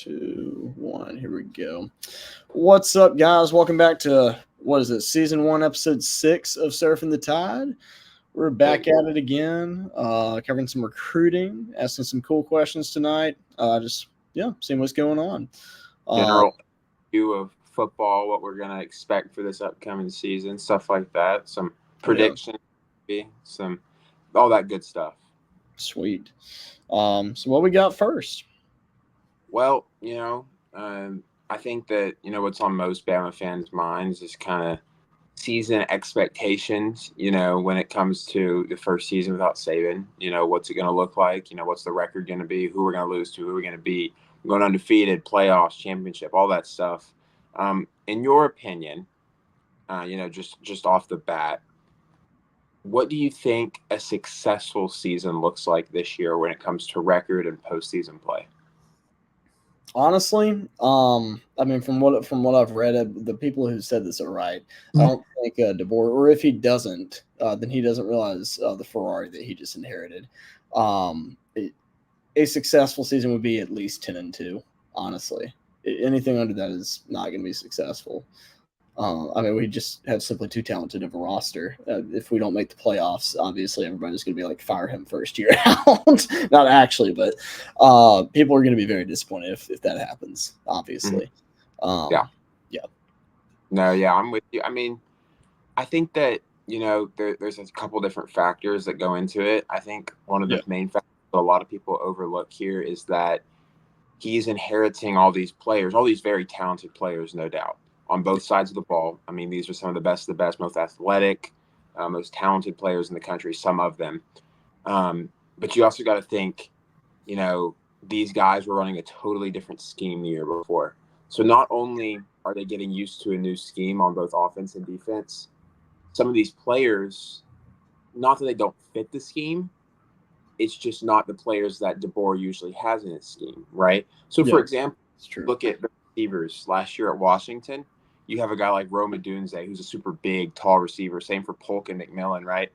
2, 1. Here we go. What's up, guys? Welcome back to Season 1, Episode 6 of Surfing the Tide. We're back at it again, covering some recruiting, asking some cool questions tonight. Seeing what's going on. General view of football, what we're gonna expect for this upcoming season, stuff like that. Some predictions, some all that good stuff. Sweet. So what we got first? Well, I think that what's on most Bama fans' minds is kind of season expectations. When it comes to the first season without Saban, what's it going to look like? What's the record going to be? Who we're going to lose to? Who we're going to beat? Going undefeated, playoffs, championship, all that stuff. In your opinion, just off the bat, what do you think a successful season looks like this year when it comes to record and postseason play? Honestly, from what I've read, the people who said this are right. I don't think DeBoer, or if he doesn't, then he doesn't realize the Ferrari that he just inherited. A successful season would be at least 10-2. Honestly, anything under that is not going to be successful. We just have simply too talented of a roster. If we don't make the playoffs, obviously everybody's going to be like, fire him first year out. Not actually, but people are going to be very disappointed if that happens, obviously. Yeah. No, yeah, I'm with you. I think that, there's a couple different factors that go into it. I think one of the main factors a lot of people overlook here is that he's inheriting all these players, all these very talented players, no doubt, on both sides of the ball. These are some of the best, most athletic, most talented players in the country, some of them. But you also got to think, these guys were running a totally different scheme the year before. So not only are they getting used to a new scheme on both offense and defense, some of these players, not that they don't fit the scheme, it's just not the players that DeBoer usually has in his scheme, right? So, for example, look at the receivers last year at Washington. You have a guy like Rome Odunze, who's a super big, tall receiver. Same for Polk and McMillan, right?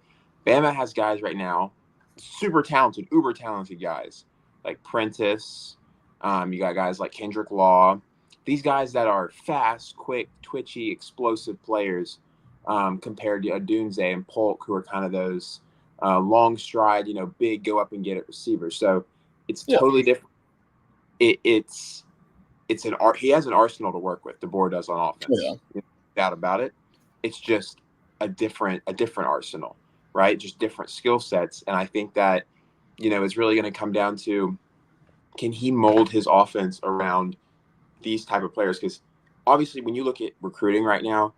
Bama has guys right now, super talented, uber talented guys like Prentice. You got guys like Kendrick Law. These guys that are fast, quick, twitchy, explosive players compared to Odunze and Polk, who are kind of those long stride, big, go up and get it receivers. So it's totally different. It's an art. He has an arsenal to work with. DeBoer does on offense. No doubt about it. It's just a different arsenal, right? Just different skill sets. And I think that, it's really going to come down to, can he mold his offense around these type of players? Because obviously when you look at recruiting right now,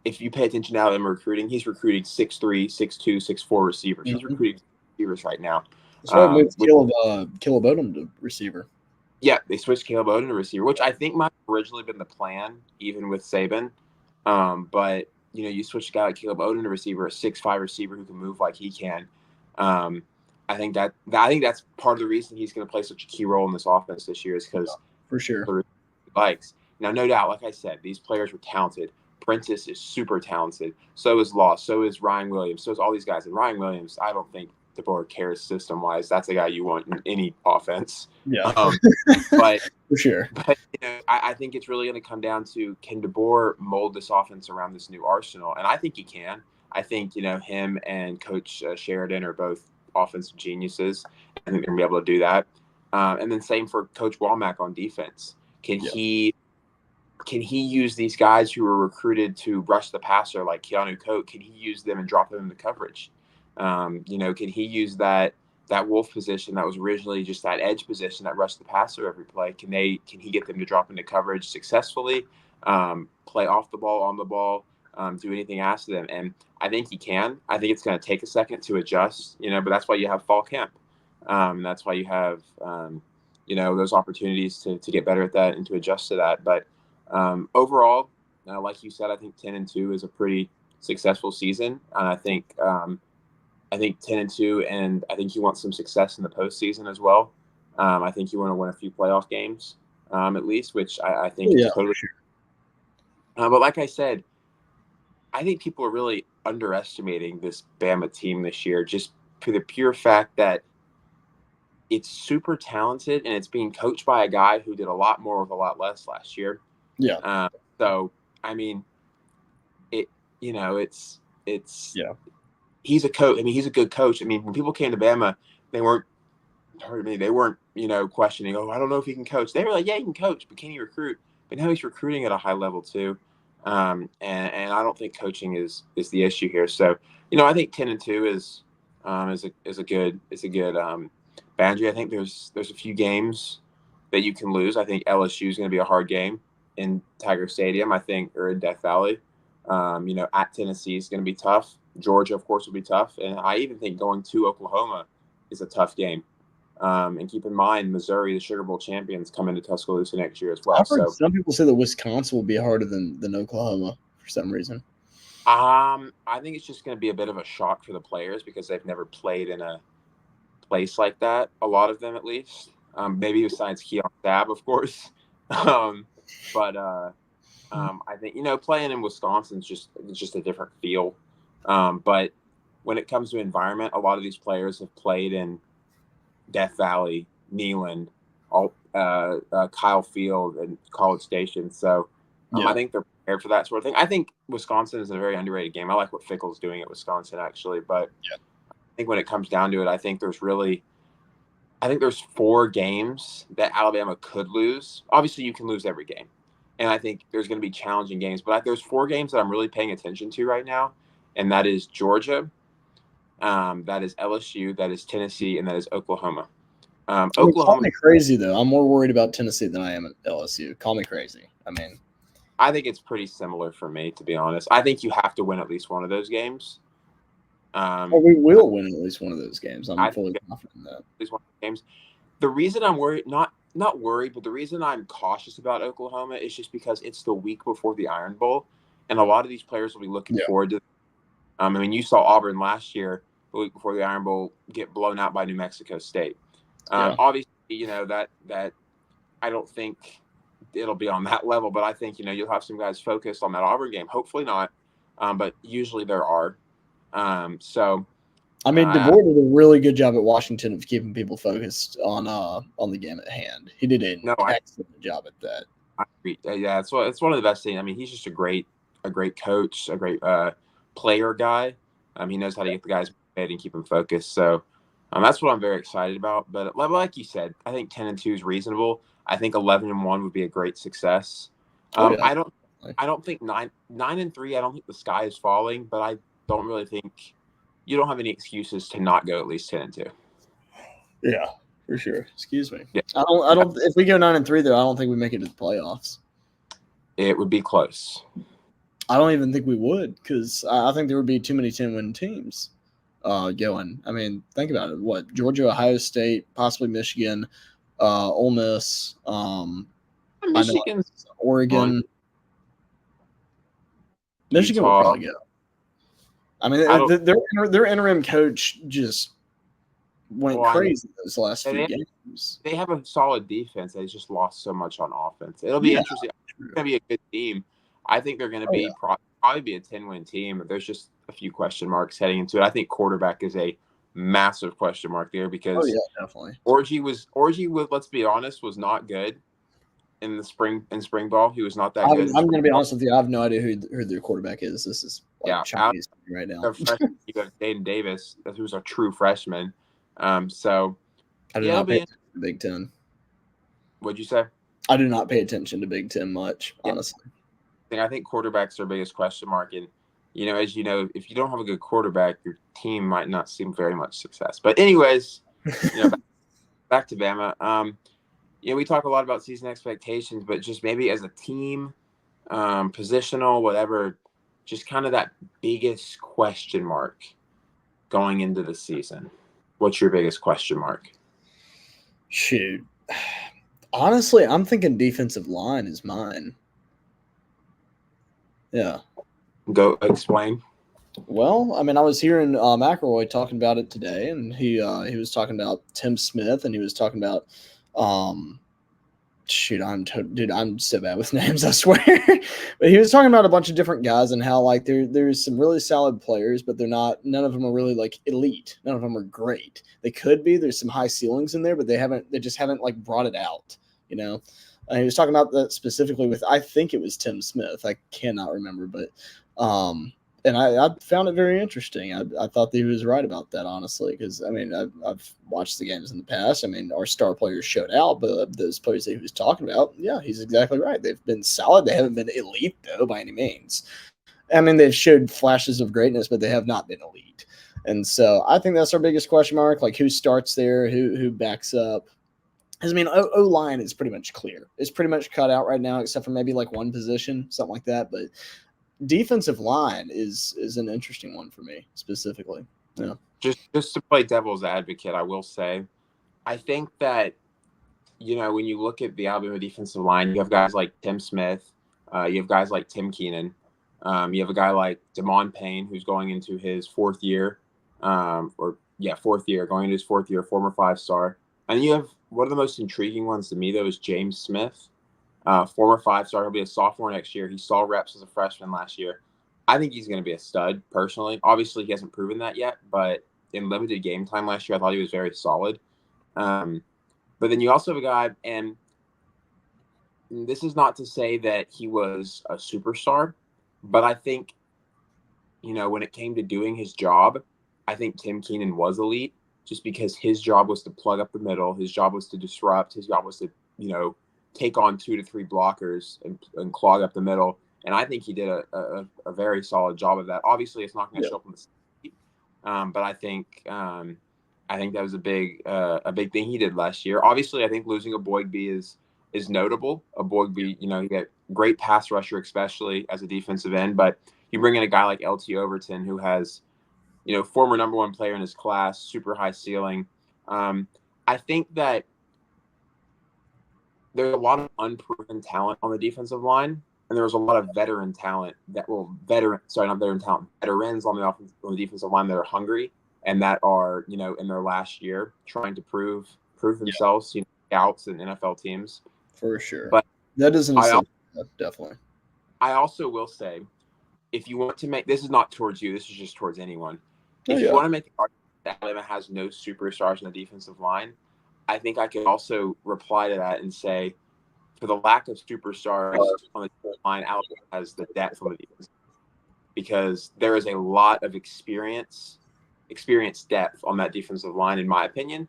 if you pay attention now in recruiting, he's recruiting 6'3", 6'2", 6'4" receivers. He's recruiting receivers right now. That's why they moved Caleb Odom to receiver. Yeah, they switched Caleb Odom to receiver, which I think might have originally been the plan, even with Saban. But, you switch a guy like Caleb Odom to receiver, a 6'5" receiver who can move like he can. I think that's part of the reason he's going to play such a key role in this offense this year is because for sure he likes. Now, no doubt, like I said, these players were talented. Prentice is super talented. So is Law. So is Ryan Williams. So is all these guys. And Ryan Williams, I don't think DeBoer cares system-wise. That's a guy you want in any offense. Yeah, but for sure. But I think it's really going to come down to, can DeBoer mold this offense around this new arsenal? And I think he can. I think him and Coach Sheridan are both offensive geniuses. I think they're going to be able to do that. And then same for Coach Womack on defense. Can he use these guys who were recruited to rush the passer like Keanu Coate? Can he use them and drop them into coverage? Can he use that wolf position that was originally just that edge position that rushed the passer every play? Can he get them to drop into coverage successfully, play off the ball, on the ball, do anything asked of them? And I think he can. I think it's going to take a second to adjust, but that's why you have fall camp. That's why you have, those opportunities to get better at that and to adjust to that. But overall, like you said, I think 10-2 is a pretty successful season. And I think 10-2, and I think you want some success in the postseason as well. I think you want to win a few playoff games, at least, which I think is totally. Sure. But like I said, I think people are really underestimating this Bama team this year, just for the pure fact that it's super talented, and it's being coached by a guy who did a lot more with a lot less last year. Yeah. So I mean, it's Yeah. he's a coach. I mean, he's a good coach. I mean, when people came to Bama, they weren't questioning, oh, I don't know if he can coach. They were like, yeah, he can coach, but can he recruit? But now he's recruiting at a high level too. And I don't think coaching is the issue here. So, I think 10-2 is a good boundary. I think there's a few games that you can lose. I think LSU is going to be a hard game in Tiger Stadium, I think, or in Death Valley. At Tennessee is going to be tough. Georgia, of course, will be tough. And I even think going to Oklahoma is a tough game. And keep in mind, Missouri, the Sugar Bowl champions, come into Tuscaloosa next year as well. I've heard some people say that Wisconsin will be harder than Oklahoma for some reason. I think it's just going to be a bit of a shock for the players because they've never played in a place like that. A lot of them, at least. Maybe besides Keon Stab, of course. I think playing in Wisconsin is just a different feel. But when it comes to environment, a lot of these players have played in Death Valley, Neyland, Kyle Field, and College Station. So I think they're prepared for that sort of thing. I think Wisconsin is a very underrated game. I like what Fickle's doing at Wisconsin, actually. But I think when it comes down to it, I think there's 4 games that Alabama could lose. Obviously, you can lose every game. And I think there's going to be challenging games. But there's 4 games that I'm really paying attention to right now. And that is Georgia, that is LSU, that is Tennessee, and that is Oklahoma. Oklahoma. Call me crazy, though. I'm more worried about Tennessee than I am at LSU. Call me crazy. I think it's pretty similar for me, to be honest. I think you have to win at least one of those games. We will win at least one of those games. I'm fully confident in that. At least one of the games. The reason I'm worried, not worried, but the reason I'm cautious about Oklahoma is just because it's the week before the Iron Bowl, and a lot of these players will be looking forward to. You saw Auburn last year, the week before the Iron Bowl, get blown out by New Mexico State. Obviously, that I don't think it'll be on that level, but I think you'll have some guys focused on that Auburn game. Hopefully not, but usually there are. DeBoer did a really good job at Washington of keeping people focused on the game at hand. He did an excellent job at that. I agree. Yeah, it's one of the best things. He's just a great coach, a great player guy. He knows how to get the guys motivated and keep them focused. So that's what I'm very excited about. But like you said, I think 10-2 is reasonable. I think 11-1 would be a great success. I don't think 9-3. I don't think the sky is falling, but I don't really think you don't have any excuses to not go at least 10-2. Yeah, for sure. Excuse me. Yeah. I don't. If we go 9-3, though, I don't think we make it to the playoffs. It would be close. I don't even think we would, because I think there would be too many 10-win teams going. Think about it. What, Georgia, Ohio State, possibly Michigan, Ole Miss, Michigan, Oregon. Michigan will probably go. Their interim coach just went crazy those last few games. They have a solid defense. They just lost so much on offense. It'll be interesting. It's going to be a good team. I think they're going to probably be a 10-win team, but there's just a few question marks heading into it. I think quarterback is a massive question mark there because definitely. Orji was, let's be honest, was not good in spring ball. He was not that good. I'm going to be honest with you. I have no idea who their quarterback is. This is Chinese right now. You got Dayton Davis, who's a true freshman. I do not pay attention to Big Ten. What'd you say? I do not pay attention to Big Ten much, honestly. I think quarterback's their biggest question mark. And, as you know, if you don't have a good quarterback, your team might not see very much success. But anyways, back to Bama. We talk a lot about season expectations, but just maybe as a team, positional, whatever, just kind of that biggest question mark going into the season. What's your biggest question mark? Shoot. Honestly, I'm thinking defensive line is mine. Yeah. Go explain. Well, I was hearing McElroy talking about it today, and he was talking about Tim Smith, and he was talking about Shoot, dude, I'm so bad with names, I swear. But he was talking about a bunch of different guys and how like there's some really solid players, but none of them are really like elite. None of them are great. They could be. There's some high ceilings in there, but they just haven't like brought it out, you know. He was talking about that specifically with, I think it was Tim Smith. I cannot remember, but and I found it very interesting. I thought that he was right about that, honestly, because I mean I've watched the games in the past. I mean, our star players showed out, but those players that he was talking about, yeah, he's exactly right. They've been solid. They haven't been elite though by any means. I mean, they've showed flashes of greatness, but they have not been elite. And so I think that's our biggest question mark. Like, who starts there? Who backs up? I mean, O line is pretty much clear. It's pretty much cut out right now, except for maybe like one position, something like that. But defensive line is an interesting one for me specifically. Yeah. Just to play devil's advocate, I will say, I think that, you know, when you look at the Alabama defensive line, you have guys like Tim Smith, you have guys like Tim Keenan, you have a guy like Damon Payne, who's going into his fourth year, going into his fourth year, former 5-star. And you have one of the most intriguing ones to me, though, is James Smith, former 5-star. He'll be a sophomore next year. He saw reps as a freshman last year. I think he's going to be a stud, personally. Obviously, he hasn't proven that yet, but in limited game time last year, I thought he was very solid. But then you also have a guy, and this is not to say that he was a superstar, but I think, you know, when it came to doing his job, I think Tim Keenan was elite, just because his job was to plug up the middle. His job was to disrupt. His job was to, you know, take on 2 to 3 blockers and clog up the middle. And I think he did a very solid job of that. Obviously, it's not going to show up on the sheet, but I think that was a big thing he did last year. Obviously, I think losing a Boygby is notable. A Boygby, you know, you get great pass rusher, especially as a defensive end. But you bring in a guy like LT Overton, who has, you know, former number 1 player in his class, super high ceiling. I think that there's a lot of unproven talent on the defensive line, and there's a lot of veterans on the defensive line that are hungry and that are, you know, in their last year trying to prove themselves, you know, scouts and NFL teams. For sure. But that isn't definitely. I also will say, if you want to make, this is not towards you, this is just towards anyone. If you want to make the argument that Alabama has no superstars in the defensive line, I think I could also reply to that and say, for the lack of superstars on the defensive line, Alabama has the depth on the defense, because there is a lot of experience depth on that defensive line, in my opinion.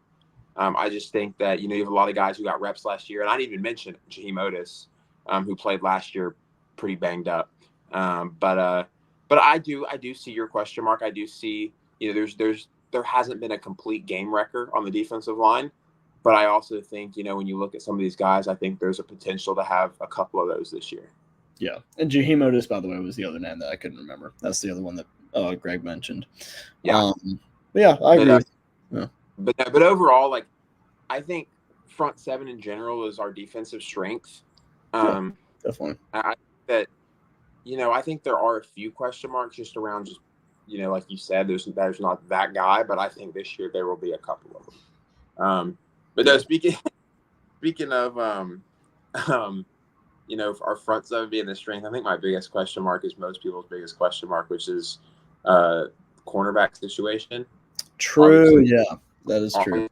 I just think that, you know, you have a lot of guys who got reps last year, and I didn't even mention Jaheim Otis, who played last year pretty banged up. But I do see your question mark. I do see, you know, there hasn't been a complete game wrecker on the defensive line, but I also think, you know, when you look at some of these guys, I think there's a potential to have a couple of those this year. Yeah, and Jaheim Otis, by the way, was the other name that I couldn't remember. That's the other one that Greg mentioned. Yeah, I agree. But overall, like, I think front 7 in general is our defensive strength. Definitely. I think that, you know, I think there are a few question marks just around, just, you know, like you said, there's not that guy, but I think this year there will be a couple of them. But no, speaking of you know, our front 7 being the strength, I think my biggest question mark is most people's biggest question mark, which is cornerback situation. True. Obviously, yeah, that is true.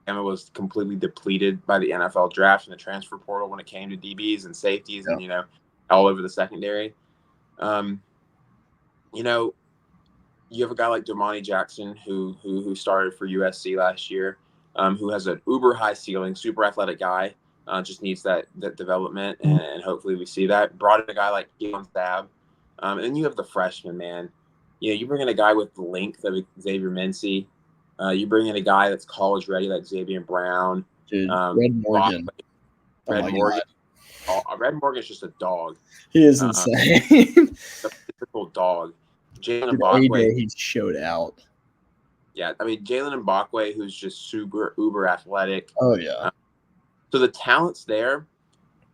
Alabama was completely depleted by the NFL draft and the transfer portal when it came to DBs and safeties and, you know, all over the secondary. You know, you have a guy like Domani Jackson who started for USC last year, who has an uber high ceiling, super athletic guy, just needs that development, and hopefully we see that. Brought in a guy like Keon Stab, and then you have the freshman, man. You know, you bring in a guy with the length of Xavier Mincy. You bring in a guy that's college ready like Xavier Brown. Dude, Red Morgan. Red Morgan's just a dog. He is insane. A typical dog. Jalen Mbakwe, he showed out. Yeah, I mean, Jalen Mbakwe, who's just super uber athletic. Oh, yeah. So the talent's there.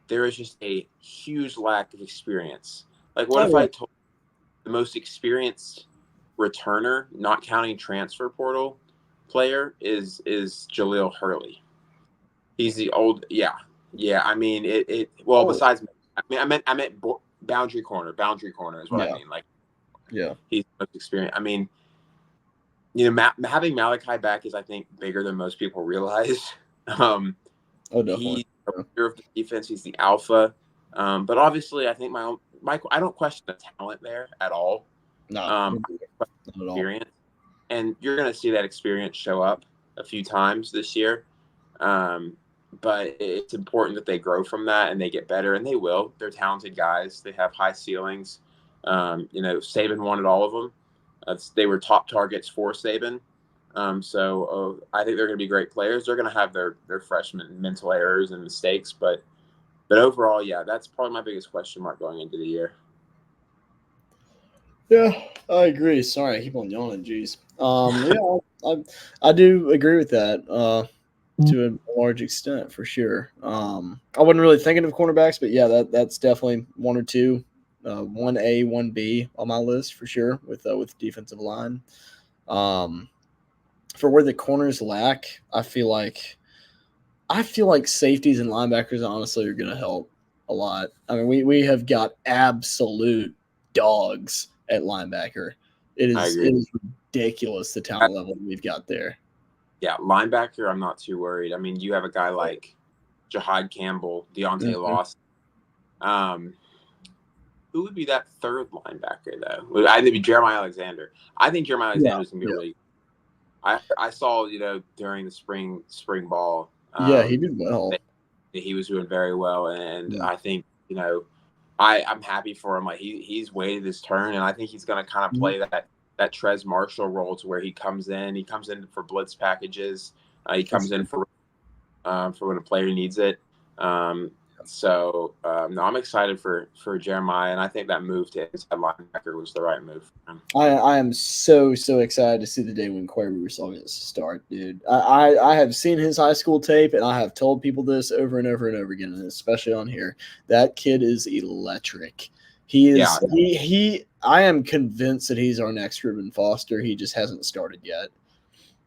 There is just a huge lack of experience. Like, what if I told the most experienced returner, not counting transfer portal player, is Jaleel Hurley? He's the old, Yeah, I mean well, besides, I meant boundary corner. Boundary corner is what I mean. Like, yeah, he's the most experienced. I mean, having Malachi back is, I think, bigger than most people realize. Oh, definitely. He's the leader of the defense. He's the alpha. But obviously, I think Michael. I don't question the talent there at all. No, Not at all. Experience, and you're going to see that experience show up a few times this year. But it's important that they grow from that and they get better, and they will. They're talented guys. They have high ceilings. Saban wanted all of them. They were top targets for Saban. I think they're going to be great players. They're going to have their freshman mental errors and mistakes, but overall, yeah, that's probably my biggest question mark going into the year. Yeah, I agree. Sorry, I keep on yawning. Jeez. I do agree with that to a large extent for sure. I wasn't really thinking of cornerbacks, but yeah, that's definitely one or two, 1A, 1B on my list for sure with defensive line. For where the corners lack, I feel like safeties and linebackers honestly are going to help a lot. I mean, we have got absolute dogs at linebacker. It is ridiculous the talent level we've got there. Yeah, linebacker, I'm not too worried. I mean, you have a guy like Jahad Campbell, Deontay Lawson. Who would be that third linebacker though? I think it'd be Jeremiah Alexander. I think Jeremiah Alexander is going to be really. I saw during the spring ball. He did well. He was doing very well, and I think I'm happy for him. Like he's waited his turn, and I think he's going to kind of play that Trez Marshall role to where he comes in for blitz packages. He comes in for when a player needs it. No, I'm excited for Jeremiah, and I think that move to inside linebacker was the right move for him. I am so excited to see the day when Quay Rusall gets to start, dude. I have seen his high school tape, and I have told people this over and over and over again, and especially on here. That kid is electric. He is. Yeah. I am convinced that he's our next Reuben Foster. He just hasn't started yet.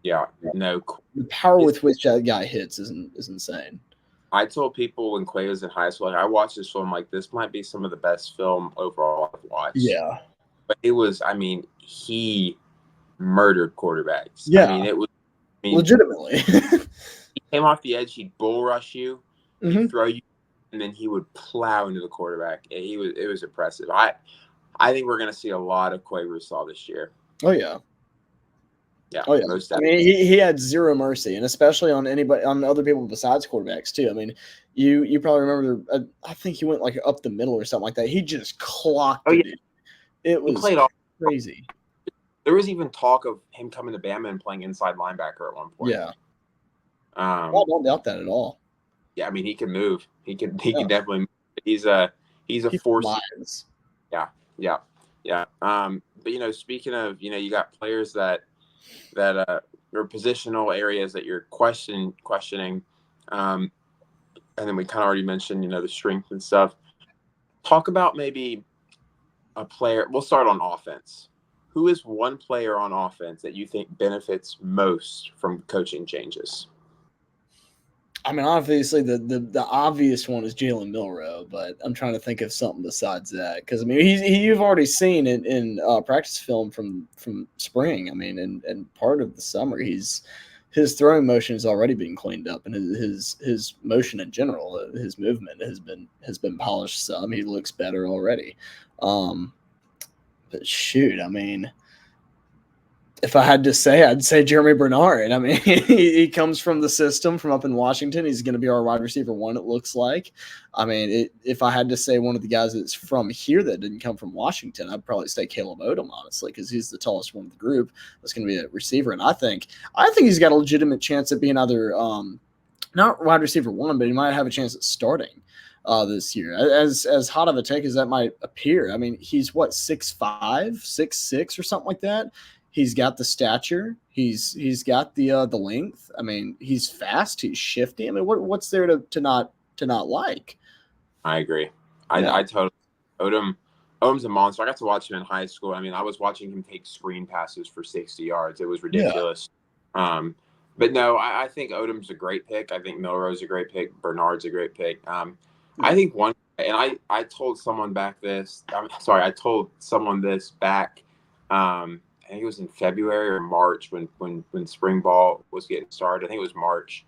Yeah, no. The power with which that guy hits is insane. I told people when Quay was in high school, I watched this film, like, this might be some of the best film overall I've watched. Yeah. But it was, I mean, he murdered quarterbacks. Yeah. I mean, it was legitimately. He came off the edge, he'd bull rush you, he'd throw you, and then he would plow into the quarterback. It was impressive. I think we're going to see a lot of Quay Rusall this year. Oh, yeah. Yeah. Oh, yeah. I mean, he had zero mercy, and especially on other people besides quarterbacks, too. I mean, you probably remember, I think he went, like, up the middle or something like that. He just clocked it. It was crazy. There was even talk of him coming to Bama and playing inside linebacker at one point. Yeah. I don't doubt that at all. Yeah, I mean, he can move. He can definitely move. He's a force. Flies. Yeah. But speaking of, you got players that are positional areas that you're questioning, and then we kind of already mentioned, the strength and stuff. Talk about maybe a player. We'll start on offense. Who is one player on offense that you think benefits most from coaching changes? I mean, obviously the obvious one is Jalen Milroe, but I'm trying to think of something besides that, because I mean you've already seen in practice film from spring. I mean, and part of the summer, his throwing motion has already been cleaned up, and his motion in general, his movement has been polished some. He looks better already. But shoot, I mean, if I had to say, I'd say Jeremy Bernard. I mean, he comes from the system from up in Washington. He's going to be our wide receiver one, it looks like. I mean, if I had to say one of the guys that's from here that didn't come from Washington, I'd probably say Caleb Odom, honestly, because he's the tallest one of the group that's going to be a receiver. And I think he's got a legitimate chance at being either not wide receiver one, but he might have a chance at starting this year. As hot of a take as that might appear, I mean, he's what, 6'5", 6'6", or something like that. He's got the stature. He's got the length. I mean, he's fast. He's shifty. I mean, what's there to not like? I agree. I totally. Odom's a monster. I got to watch him in high school. I mean, I was watching him take screen passes for 60 yards. It was ridiculous. But no, I think Odom's a great pick. I think Milroe's a great pick. Bernard's a great pick. I think one, and I told someone back this. I'm sorry, I told someone this back. I think it was in February or March when spring ball was getting started. I think it was March.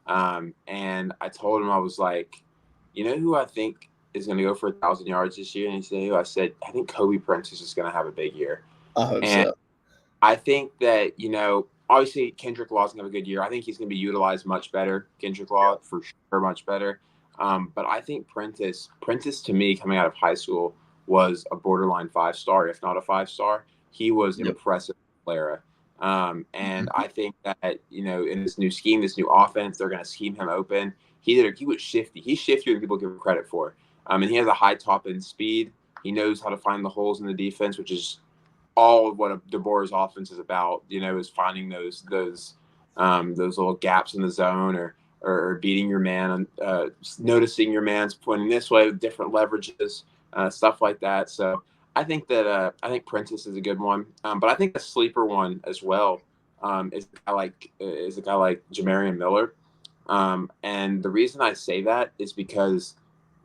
And I told him, I was like, you know who I think is going to go for 1,000 yards this year? And he said, who? I said, I think Kobe Prentice is going to have a big year. I hope And so. I think that, obviously Kendrick Law's going to have a good year. I think he's going to be utilized much better. Kendrick Law, for sure, much better. But I think Prentice to me, coming out of high school, was a borderline 5-star, if not a 5-star. He was impressive player. And I think that, in this new scheme, this new offense, they're going to scheme him open. He was shifty. He's shiftier than people give him credit for. And he has a high top end speed. He knows how to find the holes in the defense, which is all of what DeBoer's offense is about, is finding those little gaps in the zone or beating your man, noticing your man's pointing this way with different leverages, stuff like that. So I think that I think Prentice is a good one, but I think a sleeper one as well is a guy like Jamarian Miller, and the reason I say that is because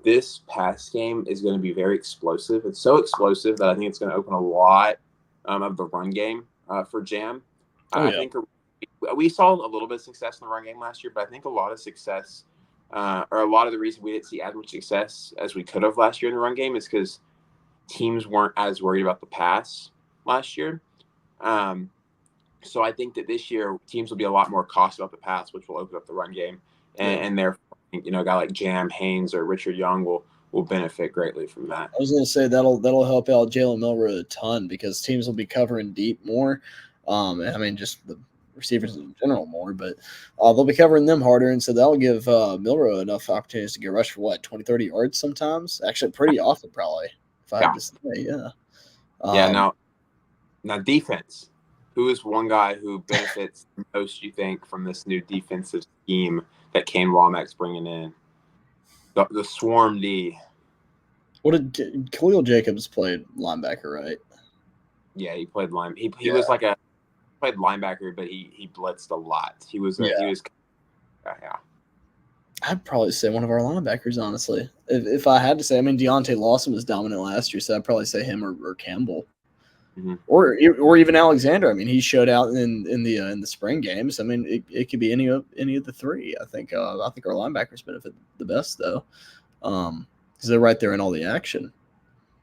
this pass game is going to be very explosive. It's so explosive that I think it's going to open a lot of the run game for Jam. I think we saw a little bit of success in the run game last year, but I think a lot of success or a lot of the reason we didn't see as much success as we could have last year in the run game is because teams weren't as worried about the pass last year. So I think that this year teams will be a lot more cautious about the pass, which will open up the run game, and therefore, a guy like Jam, Haynes, or Richard Young will benefit greatly from that. I was going to say that'll help out Jalen Milroe a ton because teams will be covering deep more. Just the receivers in general more, but they'll be covering them harder, and so that'll give Milroe enough opportunities to get rushed for 20, 30 yards sometimes. Actually, pretty often probably, if I had to say, Now defense. Who is one guy who benefits the most, you think, from this new defensive scheme that Kane Womack's bringing in? The Swarm D. What did Khalil Jacobs played linebacker, right? Yeah, he played line. He was played linebacker, but he blitzed a lot. He was. I'd probably say one of our linebackers, honestly. If I had to say, Deontay Lawson was dominant last year, so I'd probably say him or Campbell. Mm-hmm. Or even Alexander. He showed out in the spring games. It could be any of the three. I think our linebackers benefit the best though, because they're right there in all the action.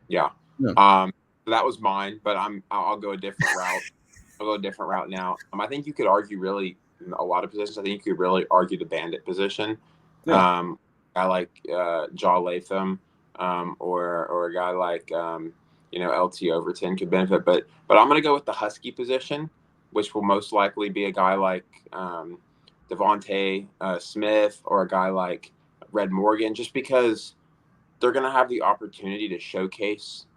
Yeah. That was mine, but I'll go a different route. I'll go a different route now. I think you could argue really in a lot of positions. I think you could really argue the bandit position. Yeah. A guy like Jaw Latham, or a guy like LT Overton could benefit, but I'm going to go with the Husky position, which will most likely be a guy like Devontae Smith or a guy like Red Morgan, just because they're going to have the opportunity to showcase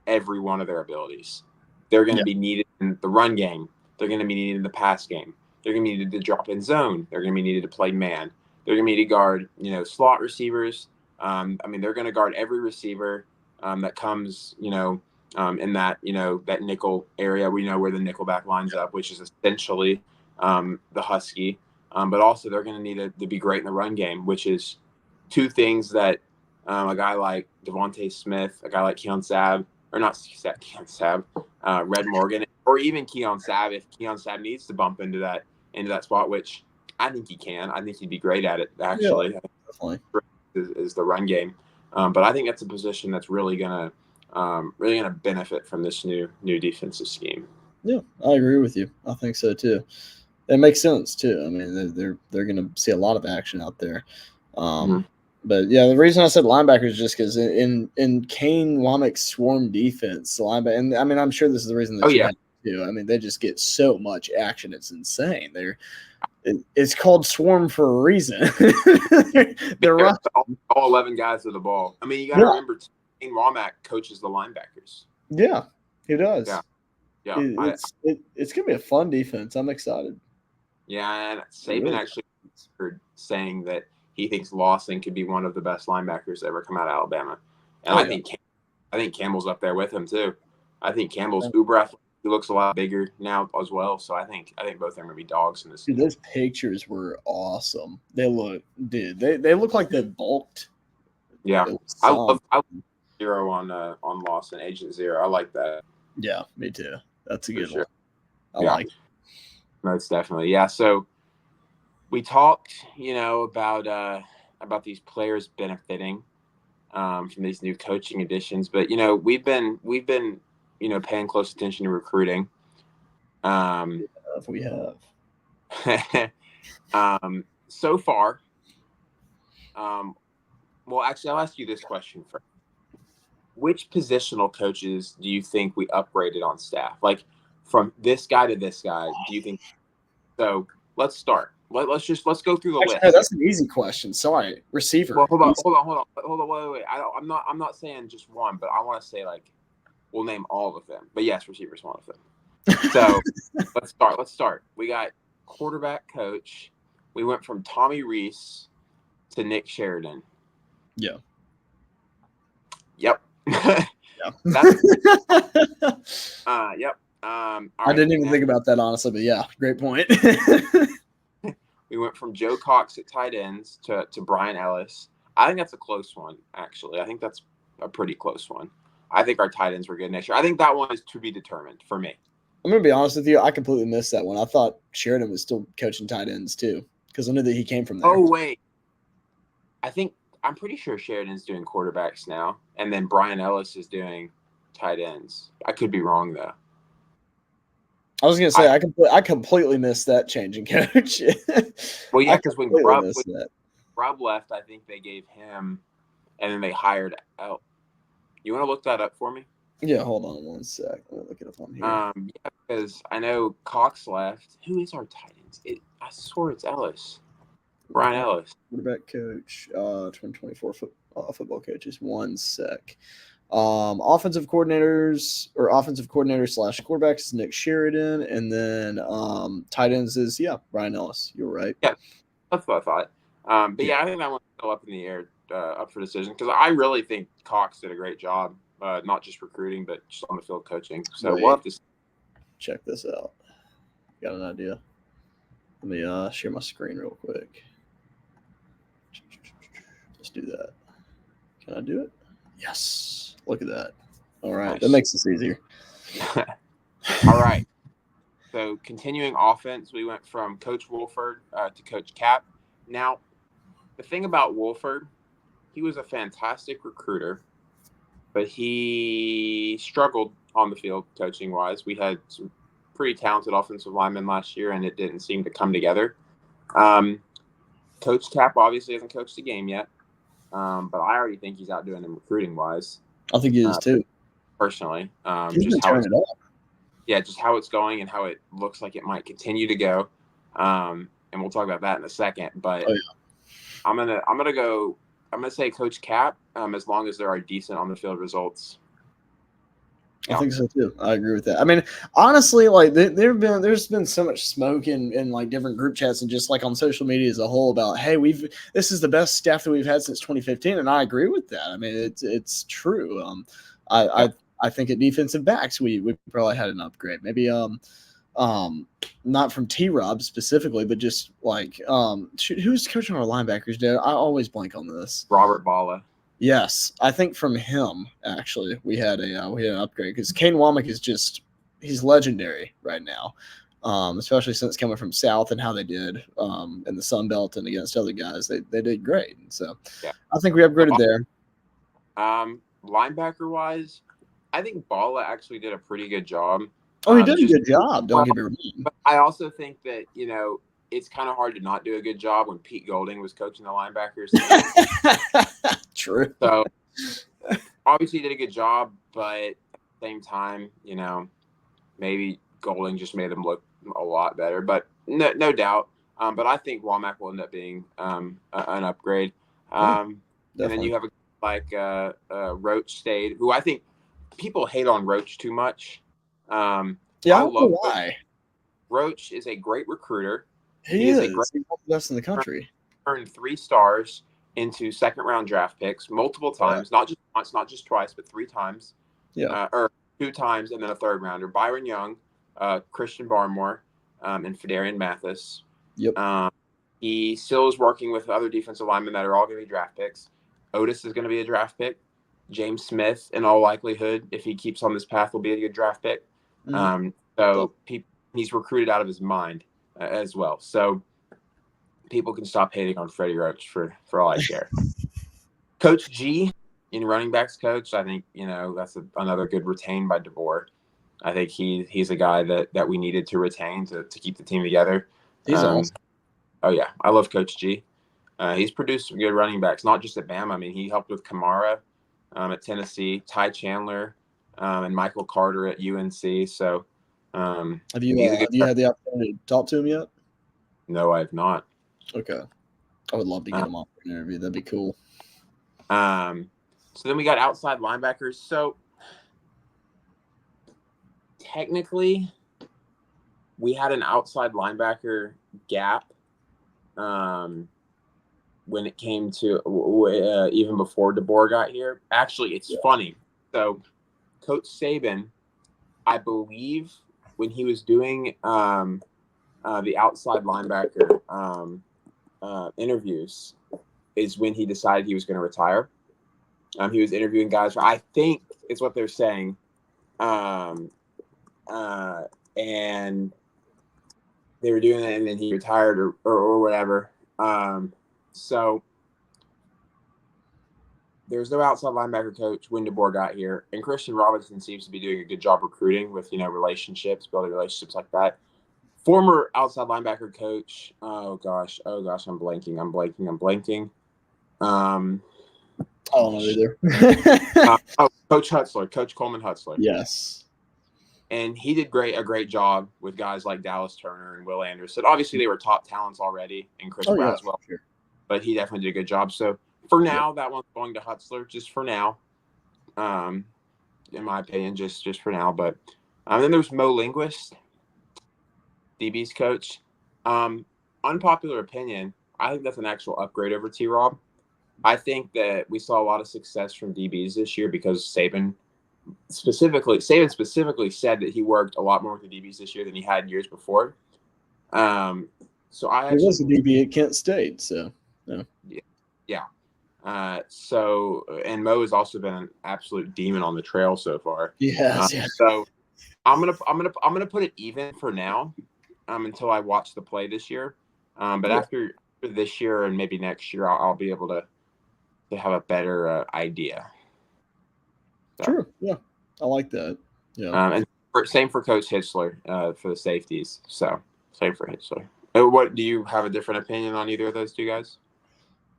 every one of their abilities. They're going to be needed in the run game. They're going to be needed in the pass game. They're going to be needed to drop in zone. They're going to be needed to play man. They're going to need to guard, slot receivers. They're going to guard every receiver that comes, in that, that nickel area. We know where the nickelback lines up, which is essentially the Husky. But also they're going to need to be great in the run game, which is two things that a guy like Devontae Smith, a guy like Keon Sabb, or not Keon Sabb, Red Morgan, or even Keon Sabb, if Keon Sabb needs to bump into that spot, which I think he can. I think he'd be great at it, actually. Yeah, definitely. Is the run game. But I think that's a position that's really gonna benefit from this new defensive scheme. Yeah, I agree with you. I think so too. It makes sense too. They're gonna see a lot of action out there. But yeah, the reason I said linebackers is just because in Kane Womack's swarm defense, linebacker, and I'm sure this is the reason that you have to. They just get so much action; it's insane. It's called swarm for a reason. they're all 11 guys with the ball. You got to remember, Kane Womack coaches the linebackers. Yeah, he does. Yeah. It's gonna be a fun defense. I'm excited. Yeah, and Saban actually heard saying that he thinks Lawson could be one of the best linebackers to ever come out of Alabama. And I think Campbell's up there with him too. I think Campbell's uber athletic. He looks a lot bigger now as well. So I think both of them are gonna be dogs in this. Dude, those pictures were awesome. They look like they bulked. Yeah, I love Zero on Lost and Agent Zero. I like that. Yeah, me too. That's a good sure. one. I like it. Most definitely. Yeah. So we talked, about these players benefiting from these new coaching additions, but we've been paying close attention to recruiting. We have. So far. Well, actually, I'll ask you this question first. Which positional coaches do you think we upgraded on staff? Like from this guy to this guy, do you think? So let's start. Let's go through the list. No, that's an easy question. Sorry, receiver. Well, hold on. Wait. I'm not saying just one, but I want to say we'll name all of them. But yes, receiver's one of them. So let's start. We got quarterback coach. We went from Tommy Rees to Nick Sheridan. Yeah. Yep. Yeah. Yep. I didn't even think about that, honestly, but yeah, great point. We went from Joe Cox at tight ends to Brian Ellis. I think that's a close one, actually. I think that's a pretty close one. I think our tight ends were good next year. I think that one is to be determined for me. I'm going to be honest with you. I completely missed that one. I thought Sheridan was still coaching tight ends, too, because I knew that he came from there. Oh, wait. I'm pretty sure Sheridan's doing quarterbacks now, and then Brian Ellis is doing tight ends. I could be wrong, though. I was going to say, I completely missed that change in coach. Well, yeah, because when Grubb left, I think they gave him, and then they hired out. You want to look that up for me? Yeah, hold on one sec. Let me look it up on here. Yeah, because I know Cox left. Who is our tight ends? I swear it's Ellis. Brian Ellis. Quarterback coach, 2024 football coaches. One sec. Offensive coordinators or offensive coordinator / quarterbacks is Nick Sheridan, and then tight ends is Brian Ellis. You're right. Yeah, that's what I thought. But yeah, I think that one's still up in the air, up for decision, because I really think Cox did a great job, not just recruiting but just on the field coaching. So we'll have to check this out. Got an idea? Let me share my screen real quick. Let's do that. Can I do it? Yes. Look at that. All right. Nice. That makes this easier. All right. So continuing offense, we went from Coach Wolford to Coach Cap. Now, the thing about Wolford, he was a fantastic recruiter, but he struggled on the field coaching-wise. We had some pretty talented offensive linemen last year, and it didn't seem to come together. Coach Cap obviously hasn't coached a game yet, but I already think he's outdoing him recruiting-wise. I think he is too. Personally, just how it up. Yeah, just how it's going and how it looks like it might continue to go. And we'll talk about that in a second. But I'm gonna say Coach Cap, as long as there are decent on the field results. I think so too. I agree with that. I mean, honestly, like there's been so much smoke in like different group chats and just like on social media as a whole about, hey, this is the best staff that we've had since 2015, and I agree with that. I mean, it's true. I think at defensive backs we probably had an upgrade. Maybe not from T-Rob specifically, but just like who's coaching our linebackers, dude? I always blank on this. Robert Bala. Yes, I think from him actually we had an upgrade because Kane Womack he's legendary right now, especially since coming from South and how they did in the Sun Belt and against other guys. They did great. So I think we upgraded there. Linebacker wise, I think Bala actually did a pretty good job. Oh, he did a good job. Don't get me wrong. But I also think that it's kind of hard to not do a good job when Pete Golding was coaching the linebackers. True. So obviously he did a good job, but at the same time, maybe Golding just made him look a lot better. But no doubt. But I think Womack will end up being an upgrade. And then you have Roach stayed, who I think people hate on Roach too much. I don't know why. Roach is a great recruiter. He is. He's the best in the country. Earned 3 stars into second-round draft picks multiple times, not just once, not just twice, but 3 times. Yeah. Or 2 times, and then a third rounder. Byron Young, Christian Barmore, and Fedarian Mathis. Yep. He still is working with other defensive linemen that are all going to be draft picks. Otis is going to be a draft pick. James Smith, in all likelihood, if he keeps on this path, will be a good draft pick. He's recruited out of his mind as well. So people can stop hating on Freddie Roach for all I care. Coach G, in running backs coach, I think, that's another good retain by DeBoer. I think he's a guy that we needed to retain to keep the team together. He's awesome. Oh, yeah. I love Coach G. He's produced some good running backs, not just at Bama. I mean, he helped with Kamara at Tennessee, Ty Chandler, and Michael Carter at UNC. So have you had the opportunity to talk to him yet? No, I have not. Okay. I would love to get him on for an interview. That'd be cool. So then we got outside linebackers. So technically, we had an outside linebacker gap when it came to even before DeBoer got here. Actually, it's funny. So Coach Saban, I believe, when he was doing the outside linebacker interviews, is when he decided he was going to retire. He was interviewing guys for, I think it's what they're saying. And they were doing it, and then he retired or whatever. So there's no outside linebacker coach when DeBoer got here, and Christian Robinson seems to be doing a good job recruiting with, relationships, building relationships like that. Former outside linebacker coach. Oh gosh, I'm blanking. I don't know either. Coach Hutzler, Coach Coleman Hutzler. Yes. And he did a great job with guys like Dallas Turner and Will Anderson. Obviously, they were top talents already, and Chris Braswell. Sure. But he definitely did a good job. So for now, that one's going to Hutzler, just for now. In my opinion, just for now. But then there's Mo Linguist, DB's coach. Unpopular opinion, I think that's an actual upgrade over T-Rob. I think that we saw a lot of success from DBs this year because Saban specifically said that he worked a lot more with the DBs this year than he had in years before. So he was a DB at Kent State, so yeah. So, and Mo has also been an absolute demon on the trail so far. Yes. So I'm gonna put it even for now, until I watch the play this year. But after this year and maybe next year, I'll be able to have a better idea. So. True. Yeah, I like that. Yeah. And same for Coach Hitzler for the safeties. So same for Hitzler. What do you have a different opinion on either of those two guys?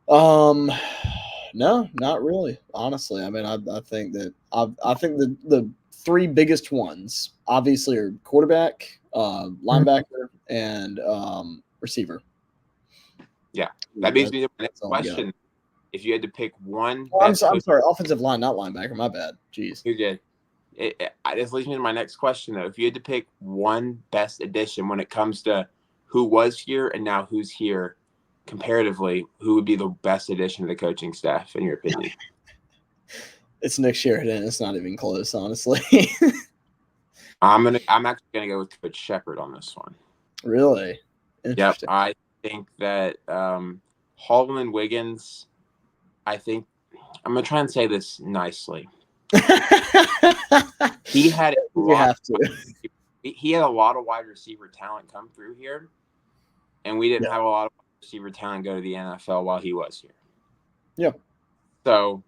No, not really. Honestly, I mean, I think that I think the 3 biggest ones obviously are quarterback, linebacker, and receiver. Yeah, that leads me to my next question. If you had to pick one, I'm sorry, offensive line, not linebacker. My bad. Jeez. You're good. This leads me to my next question, though. If you had to pick one best addition when it comes to who was here and now who's here, comparatively, who would be the best addition to the coaching staff, in your opinion? It's Nick Sheridan. It's not even close, honestly. I'm actually gonna go with Coach Shepard on this one. Really? Yep. I think that Holman Wiggins. I think I'm gonna try and say this nicely. He had a lot of wide receiver talent come through here, and we didn't have a lot of wide receiver talent go to the NFL while he was here. Yeah. So,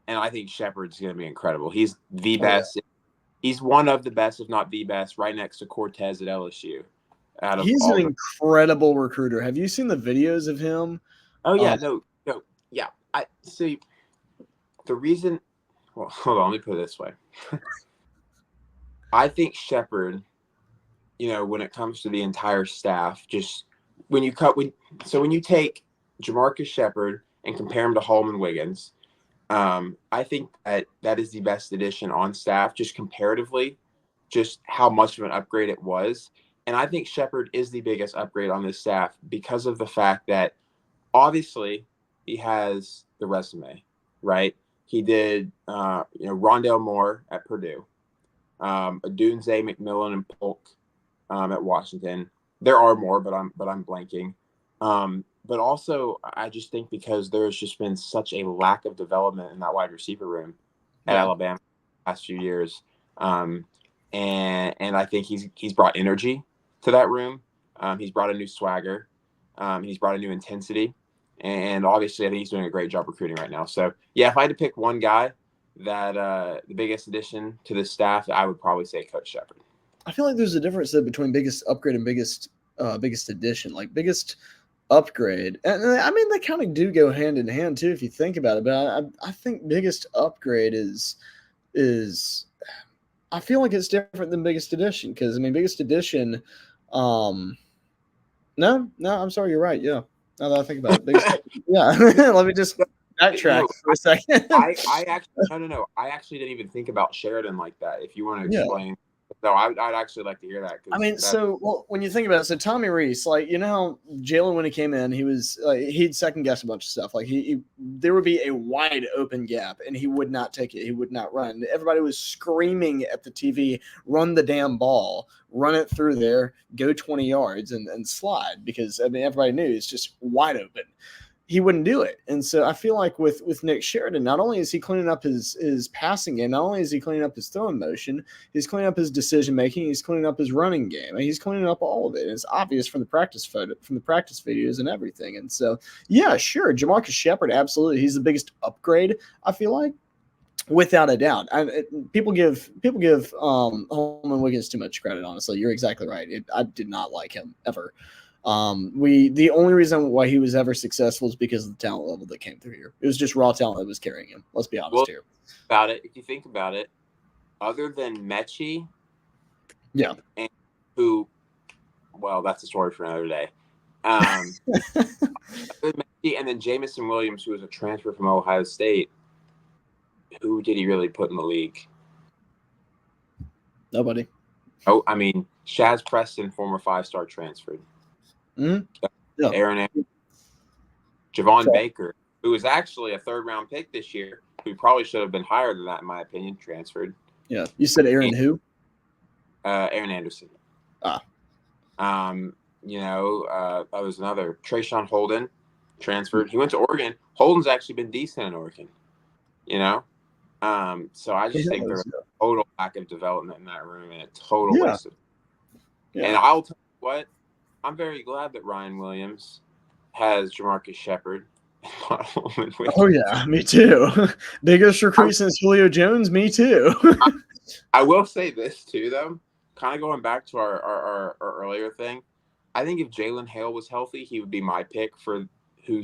and I think Shepard's going to be incredible. He's the best. Yeah. He's one of the best, if not the best, right next to Cortez at LSU. He's an incredible recruiter. Have you seen the videos of him? Oh yeah, no, yeah. I see. The reason. Well, hold on. Let me put it this way. I think Shepard, when it comes to the entire staff, just when you take Jamarcus Shepard and compare him to Holman Wiggins, I think that is the best addition on staff, just comparatively, just how much of an upgrade it was. And I think Shepard is the biggest upgrade on this staff because of the fact that obviously he has the resume, right? He did, Rondale Moore at Purdue, Adunze, McMillan, and Polk at Washington. There are more, but I'm blanking. But also, I just think because there's just been such a lack of development in that wide receiver room at Alabama the last few years, and I think he's brought energy to that room. He's brought a new swagger. He's brought a new intensity, and obviously, I think he's doing a great job recruiting right now. So, yeah, if I had to pick one guy that the biggest addition to the staff, I would probably say Coach Shepard. I feel like there's a difference between biggest upgrade and biggest addition. Like biggest upgrade, and I mean they kind of do go hand in hand too if you think about it. But I think biggest upgrade is I feel like it's different than biggest addition because I mean biggest addition. No, I'm sorry, you're right. Yeah, now that I think about it, yeah. Let me just backtrack for a second. I actually no. I actually didn't even think about Sheridan like that. If you want to explain. Yeah. So I'd actually like to hear that. I mean, when you think about it, so Tommy Rees, like, you know, Jalen, when he came in, he was he'd second guess a bunch of stuff. Like there would be a wide open gap and he would not take it. He would not run. Everybody was screaming at the TV, run the damn ball, run it through there, go 20 yards and slide because I mean, everybody knew it's just wide open. He wouldn't do it. And so I feel like with Nick Sheridan, not only is he cleaning up his passing game, not only is he cleaning up his throwing motion, he's cleaning up his decision making, he's cleaning up his running game, and he's cleaning up all of it. And it's obvious from the practice videos and everything. And so, yeah, sure, Jamarcus Shepard, absolutely, he's the biggest upgrade, I feel like. Without a doubt. People give Holman Wiggins too much credit, honestly. You're exactly right. I did not like him ever. The only reason why he was ever successful is because of the talent level that came through here. It was just raw talent that was carrying him. Let's be honest here. About it, if you think about it, other than Mechie, and who, well, that's a story for another day. Mechie and then Jamison Williams, who was a transfer from Ohio State. Who did he really put in the league? Nobody. Oh, I mean, Shaz Preston, former 5-star transferred. Mm-hmm. Yeah. Aaron Javon Baker, who was actually a 3rd-round pick this year, who probably should have been higher than that, in my opinion, transferred. Yeah. You said Aaron who? Aaron Anderson. That was another. Trayshawn Holden transferred. He went to Oregon. Holden's actually been decent in Oregon, So I just think there's a total lack of development in that room and a total waste of. Yeah. And I'll tell you what, I'm very glad that Ryan Williams has Jamarcus Shepard. Oh yeah, me too. Biggest recruit since Julio Jones. Me too. I will say this too, though. Kind of going back to our earlier thing, I think if Jalen Hale was healthy, he would be my pick for who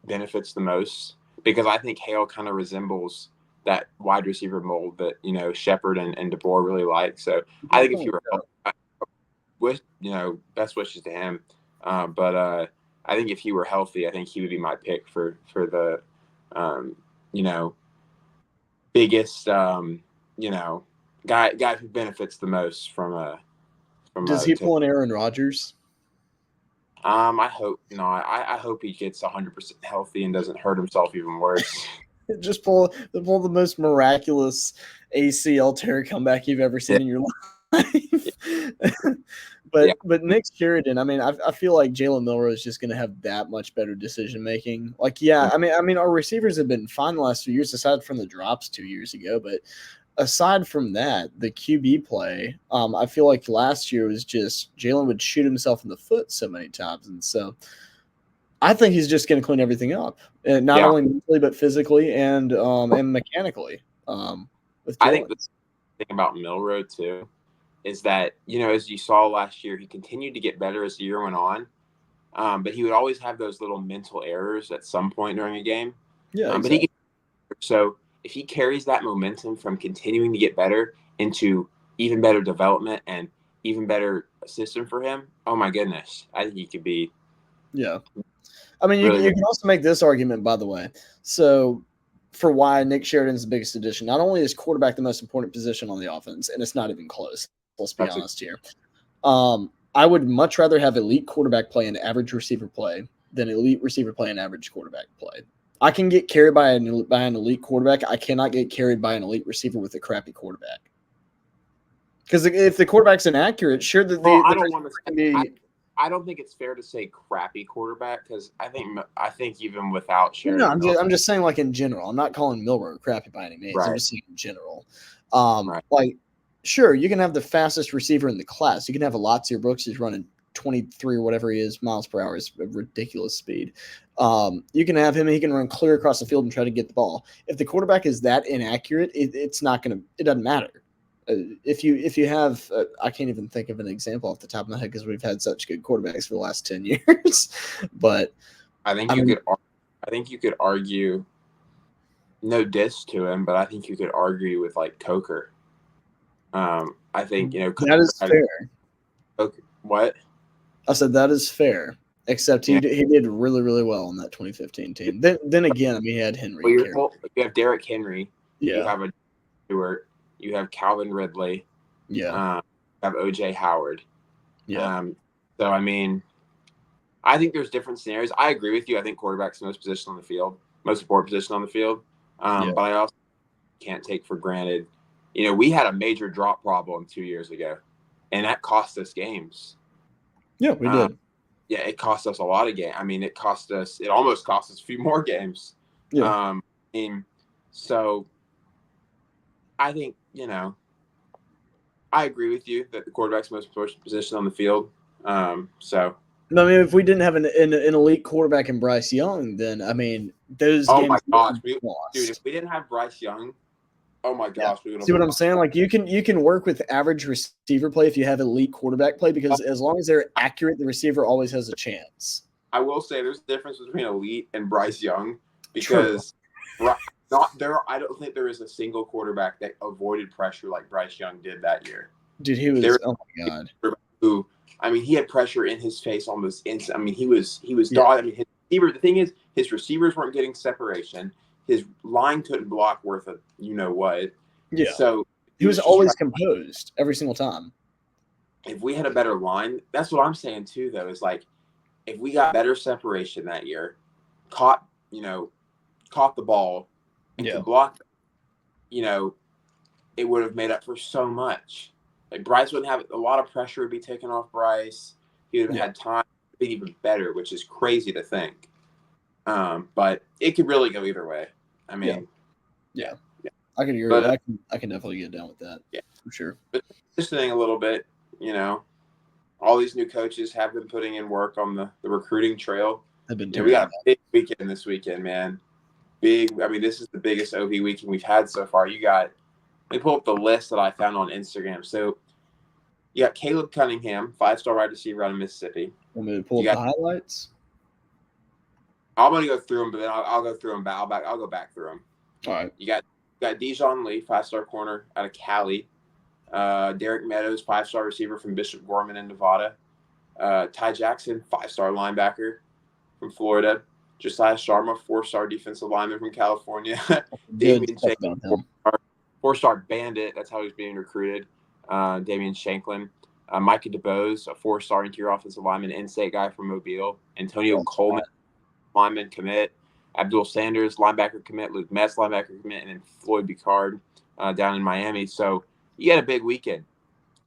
benefits the most because I think Hale kind of resembles that wide receiver mold that Shepard and DeBoer really like. So I think if he were healthy, best wishes to him. But I think if he were healthy, I think he would be my pick for the biggest guy who benefits the most from. Does he pull an Aaron Rodgers? I hope not. I hope he gets 100% healthy and doesn't hurt himself even worse. Just pull the most miraculous ACL tear comeback you've ever seen in your life. But Nick Sheridan, I mean, I feel like Jalen Milroe is just going to have that much better decision making. Like, I mean, our receivers have been fine the last 2 years, aside from the drops 2 years ago. But aside from that, the QB play, I feel like last year was just Jalen would shoot himself in the foot so many times, and so I think he's just going to clean everything up, not only mentally but physically and mechanically. I think the thing about Milroe too is that as you saw last year, he continued to get better as the year went on, but he would always have those little mental errors at some point during a game. Yeah, exactly. So if he carries that momentum from continuing to get better into even better development and even better system for him, oh my goodness, I think he could be. Yeah. I mean, you can also make this argument, by the way. So for why Nick Sheridan's the biggest addition, not only is quarterback the most important position on the offense, and it's not even close. Let's be honest here. I would much rather have elite quarterback play and average receiver play than elite receiver play and average quarterback play. I can get carried by an elite quarterback. I cannot get carried by an elite receiver with a crappy quarterback. Because if the quarterback's inaccurate, sure that Well, the I don't want to. can be. I don't think it's fair to say crappy quarterback because I think even without No, Sheridan, I'm just saying like in general. I'm not calling Milrow crappy by any means. I'm right, just saying in general. right. Like, sure, you can have the fastest receiver in the class. You can have a Lazio Brooks who's running 23 or whatever he is miles per hour. Is a ridiculous speed. You can have him. He can run clear across the field and try to get the ball. If the quarterback is that inaccurate, it's not going to. It doesn't matter. If you have, I can't even think of an example off the top of my head because we've had such good quarterbacks for the last 10 years. But I think you could argue. No diss to him, but I think you could argue with like Coker. I think that is fair. Coker, what? I said that is fair. Except he did really, really well on that 2015 team. Then again, I mean, he had Henry. Well, you have Derrick Henry. Yeah. You have a Stewart. You have Calvin Ridley. Yeah. You have OJ Howard. Yeah. So I mean, I think there's different scenarios. I agree with you. I think quarterback's the most position on the field, most important position on the field. But I also can't take for granted. We had a major drop problem 2 years ago, and that cost us games. Yeah, we did. Yeah, it cost us a lot of games. I mean, it almost cost us a few more games. Yeah. So I think, I agree with you that the quarterback's most important position on the field. So. No, I mean, if we didn't have an elite quarterback in Bryce Young, then, I mean, those games. Oh, my gosh. Dude, if we didn't have Bryce Young, oh, my gosh. Yeah. See what I'm saying? Like, you can work with average receiver play if you have elite quarterback play because as long as they're accurate, the receiver always has a chance. I will say there's a difference between elite and Bryce Young because I don't think there is a single quarterback that avoided pressure like Bryce Young did that year. Dude, he was oh my god. He had pressure in his face almost instant. I mean, he was dog. I mean, the thing is, his receivers weren't getting separation. His line couldn't block worth of what. Yeah. So he was always composed every single time. If we had a better line, that's what I'm saying too. Though is like, if we got better separation that year, caught the ball and could block, it would have made up for so much. Like Bryce wouldn't have a lot of pressure would be taken off Bryce. He would have had time to be even better, which is crazy to think. But it could really go either way. I mean, yeah. I can agree. I can definitely get down with that. Yeah, for sure. But just a little bit, all these new coaches have been putting in work on the recruiting trail. They've been we got a big weekend this weekend, man. Big. I mean, this is the biggest OV weekend we've had so far. Let me pull up the list that I found on Instagram. So you got Caleb Cunningham, 5-star wide receiver out of Mississippi. Want me to pull up the highlights? I'm going to go through them, but then I'll go through them. But I'll go back through them. All right. You got Dijon Lee, 5-star corner out of Cali. Derek Meadows, 5-star receiver from Bishop Gorman in Nevada. Ty Jackson, 5-star linebacker from Florida. Josiah Sharma, 4-star defensive lineman from California. Damian Shanklin, 4-star bandit. That's how he's being recruited. Damian Shanklin. Micah DeBose, a 4-star interior offensive lineman, in-state guy from Mobile. Antonio Coleman, lineman commit. Abdul Sanders, linebacker commit. Luke Metz, linebacker commit. And then Floyd Bicard down in Miami. So you had a big weekend.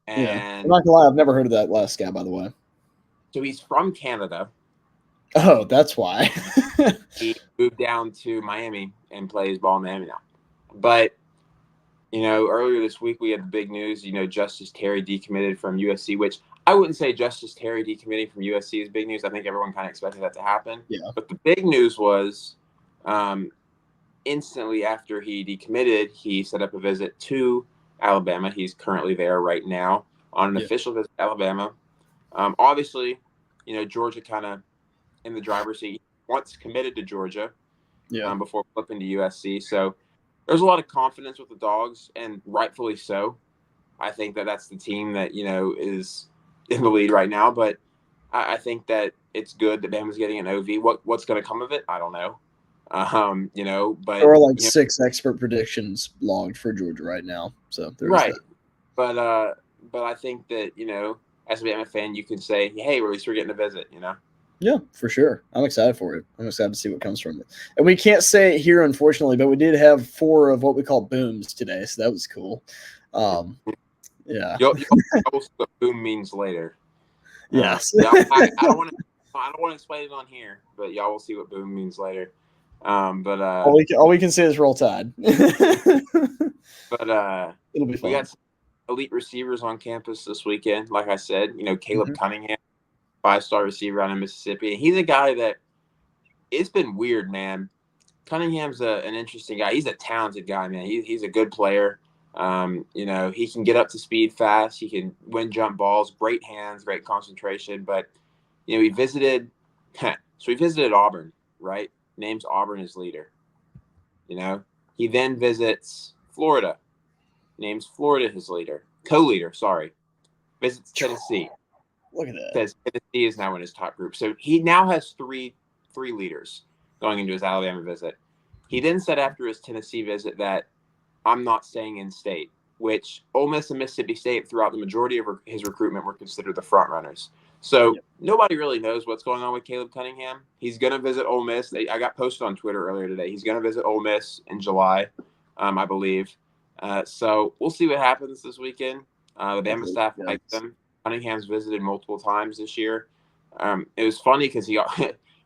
And I'm not gonna lie, I've never heard of that last guy, by the way. So he's from Canada. Oh, that's why. He moved down to Miami and plays ball in Miami now. But, earlier this week we had the big news, Justice Terry decommitted from USC, which I wouldn't say Justice Terry decommitting from USC is big news. I think everyone kind of expected that to happen. Yeah. But the big news was instantly after he decommitted, he set up a visit to Alabama. He's currently there right now on an official visit to Alabama. Obviously, Georgia kind of in the driver's seat. Once committed to Georgia before flipping to USC. So there's a lot of confidence with the Dogs, and rightfully so. I think that's the team that, is in the lead right now. But I think that it's good that Bama's getting an OV. What's going to come of it? I don't know. But there are 6 expert predictions logged for Georgia right now. So there's that. But I think that, as a Bama fan, you can say, hey, at least we're getting a visit, Yeah, for sure. I'm excited for it. I'm excited to see what comes from it. And we can't say it here, unfortunately, but we did have 4 of what we call booms today, so that was cool. Yeah. You'll see what boom means later. Yes. I don't want to explain it on here, but y'all will see what boom means later. But all we can say is roll tide. But it'll be fun. We got some elite receivers on campus this weekend. Like I said, Caleb Cunningham, 5-star receiver out of Mississippi. He's a guy that it's been weird, man. Cunningham's an interesting guy. He's a talented guy, man. He's a good player. He can get up to speed fast. He can win jump balls. Great hands, great concentration. But he visited. So he visited Auburn, right? Names Auburn as leader. He then visits Florida. Names Florida his leader, co-leader. Sorry, visits Tennessee. Look at that. Says Tennessee is now in his top group. So he now has three leaders going into his Alabama visit. He then said after his Tennessee visit that I'm not staying in state, which Ole Miss and Mississippi State throughout the majority of his recruitment were considered the front runners. So nobody really knows what's going on with Caleb Cunningham. He's going to visit Ole Miss. I got posted on Twitter earlier today. He's going to visit Ole Miss in July, I believe. So we'll see what happens this weekend. The Bama staff likes him. Cunningham's visited multiple times this year. It was funny because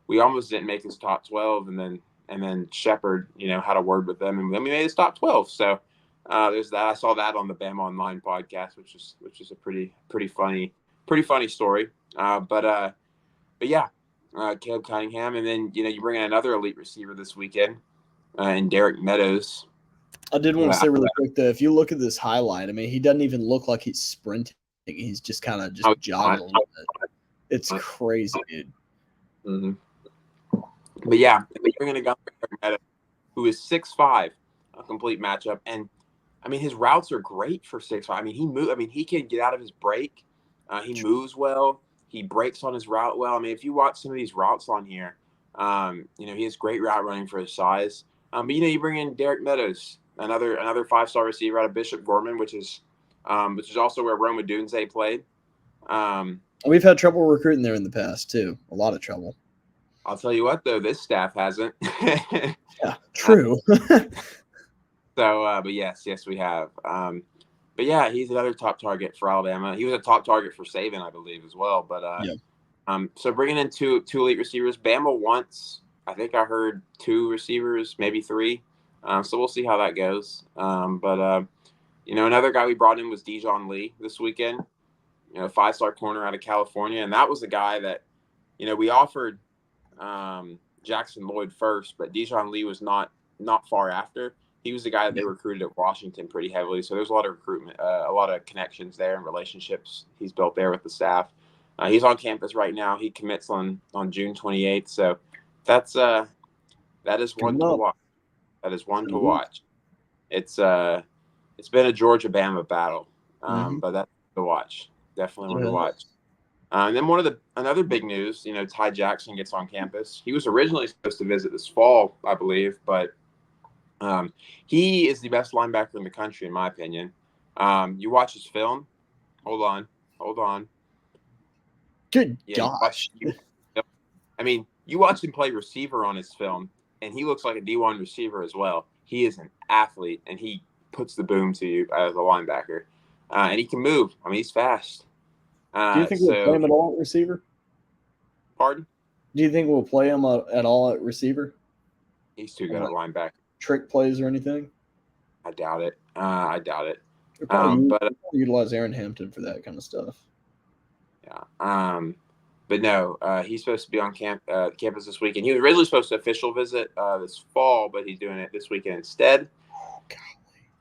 we almost didn't make his top 12, and then Shepard, had a word with them, and then we made his top 12. So there's that. I saw that on the Bama Online podcast, which is a pretty funny story. But yeah, Caleb Cunningham, and then you bring in another elite receiver this weekend, and Derek Meadows. I did want to say really quick though, if you look at this highlight, I mean, he doesn't even look like he's sprinting. He's just kind of jogging a little bit. It's crazy, dude. Mm-hmm. But yeah, you're going to go who is 6'5", a complete matchup. And I mean, his routes are great for 6'5". I mean, he can get out of his break. He moves well. He breaks on his route well. I mean, if you watch some of these routes on here, he has great route running for his size. But you bring in Derek Meadows, another 5-star receiver out of Bishop Gorman, which is also where Roma Dunze played. We've had trouble recruiting there in the past too. A lot of trouble. I'll tell you what, though, this staff hasn't. Yeah, true. But yes, we have. But yeah, he's another top target for Alabama. He was a top target for Saban, I believe, as well. But so bringing in two elite receivers. Bama wants, I think I heard 2 receivers, maybe 3. So we'll see how that goes. But another guy we brought in was Dijon Lee this weekend. 5-star corner out of California, and that was a guy that we offered Jackson Lloyd first, but Dijon Lee was not far after. He was the guy that they recruited at Washington pretty heavily. So there's a lot of recruitment, a lot of connections there and relationships he's built there with the staff. He's on campus right now. He commits on June 28th. So that is one to watch. That is one to watch. It's been a Georgia-Bama battle, but that's to watch. Definitely one to watch. And then another big news, Ty Jackson gets on campus. He was originally supposed to visit this fall, I believe, but he is the best linebacker in the country, in my opinion. You watch his film. Hold on. Good gosh. You watch him play receiver on his film, and he looks like a D1 receiver as well. He is an athlete, and he puts the boom to you as a linebacker. And he can move. I mean, he's fast. Do you think we'll play him at all at receiver? Pardon? Do you think we'll play him at all at receiver? He's too good at linebacker. Trick plays or anything? I doubt it. But utilize Aaron Hampton for that kind of stuff. Yeah. But no, he's supposed to be on campus this weekend. He was originally supposed to official visit this fall, but he's doing it this weekend instead.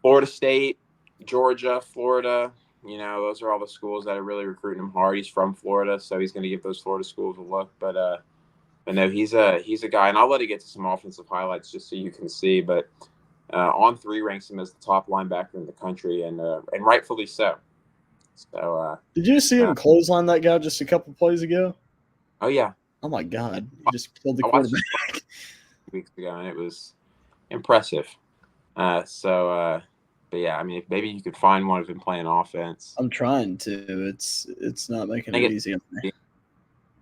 Florida State, Georgia, Florida. Those are all the schools that are really recruiting him hard. He's from Florida, so he's going to give those Florida schools a look. But no, he's a guy, and I'll let you get to some offensive highlights just so you can see. But On3 ranks him as the top linebacker in the country, and rightfully so. So did you see him clothesline that guy just a couple plays ago? Oh yeah. Oh my God! He just killed the quarterback 2 weeks ago, and it was impressive. But yeah, I mean, if maybe you could find one of him playing offense. I'm trying to. It's not making it easy.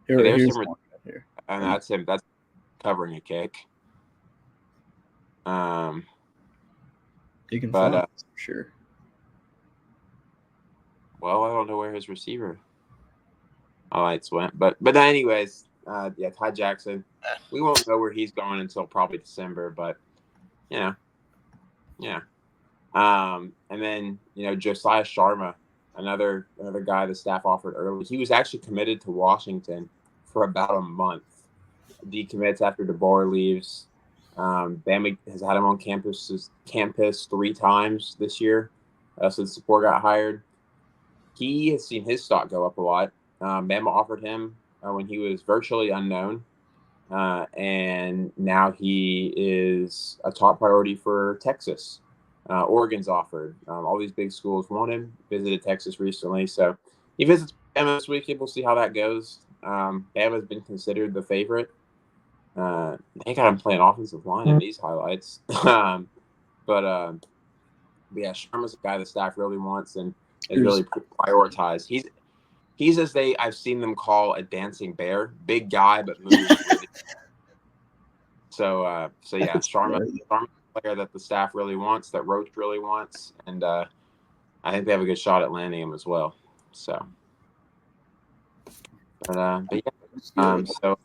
Here's one right here. and that's him. That's covering a kick. He can fly, for sure. Well, I don't know where his receiver highlights went, but anyways, yeah, Ty Jackson. We won't know where he's going until probably December, but yeah. And then Josiah Sharma, another guy the staff offered early. He was actually committed to Washington for about a month. Decommits after DeBoer leaves. Bama has had him on campus 3 times this year since DeBoer got hired. He has seen his stock go up a lot. Bama offered him when he was virtually unknown, and now he is a top priority for Texas. Oregon's offered. All these big schools want him. Visited Texas recently, so he visits Bama this weekend. We'll see how that goes. Bama's been considered the favorite. They got him playing offensive line in these highlights. But yeah, Sharma's a guy the staff really wants and is really prioritized. He's as I've seen them call a dancing bear. Big guy, but moves really. So yeah, Sharma's a player that the staff really wants, that Roach really wants, and I think they have a good shot at landing him as well. So, but yeah, so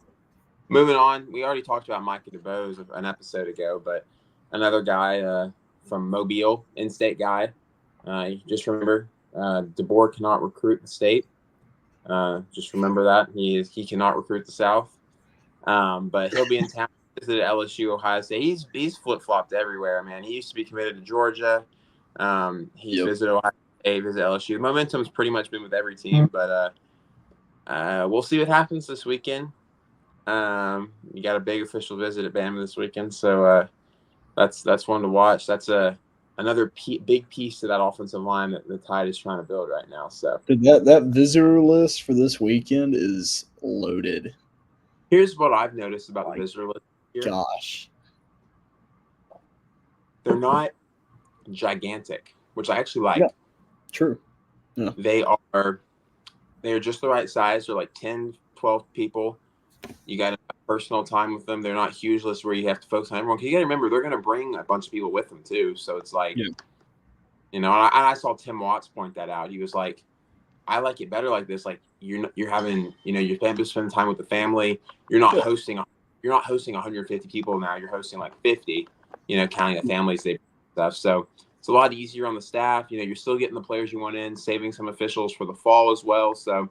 moving on, we already talked about Micah DeBose an episode ago, but another guy from Mobile, in-state guy. Just remember, DeBoer cannot recruit the state. Just remember that he cannot recruit the South. But he'll be in town. Visited LSU, Ohio State. He's flip-flopped everywhere, man. He used to be committed to Georgia. He's visited Ohio State, visited LSU. Momentum's pretty much been with every team, but we'll see what happens this weekend. You got a big official visit at Bama this weekend, so that's one to watch. That's another big piece to that offensive line that the Tide is trying to build right now. So that visitor list for this weekend is loaded. Here's what I've noticed about the visitor list here. Gosh. They're not gigantic, which I actually like. Yeah, true. Yeah. They are just the right size. They're like 10, 12 people. You got to have personal time with them. They're not huge lists where you have to focus on everyone. Because you got to remember, they're going to bring a bunch of people with them, too. So it's like, and I saw Tim Watts point that out. He was like, I like it better like this. Like you're having, your family spending time with the family. You're not hosting 150 people now. You're hosting like 50, counting the families they stuff. So it's a lot easier on the staff. You're still getting the players you want in, saving some officials for the fall as well. So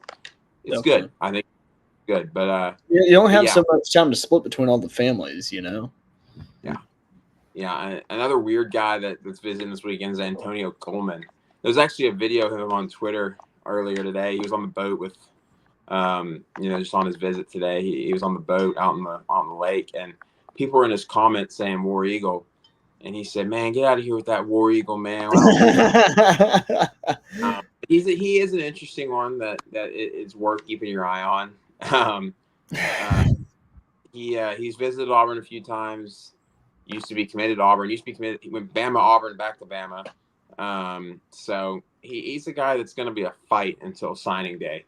it's good. I think it's good. But you don't have so much time to split between all the families, Yeah. Yeah. Another weird guy that's visiting this weekend is Antonio Coleman. There's actually a video of him on Twitter earlier today. He was on the boat with, just on his visit today. He was on the boat out on the lake, and people were in his comments saying War Eagle, and he said, "Man, get out of here with that War Eagle, man." He is an interesting one that it's worth keeping your eye on. He's visited Auburn a few times. Used to be committed to Auburn. He went Bama, Auburn, back to Bama. So he's a guy that's going to be a fight until signing day,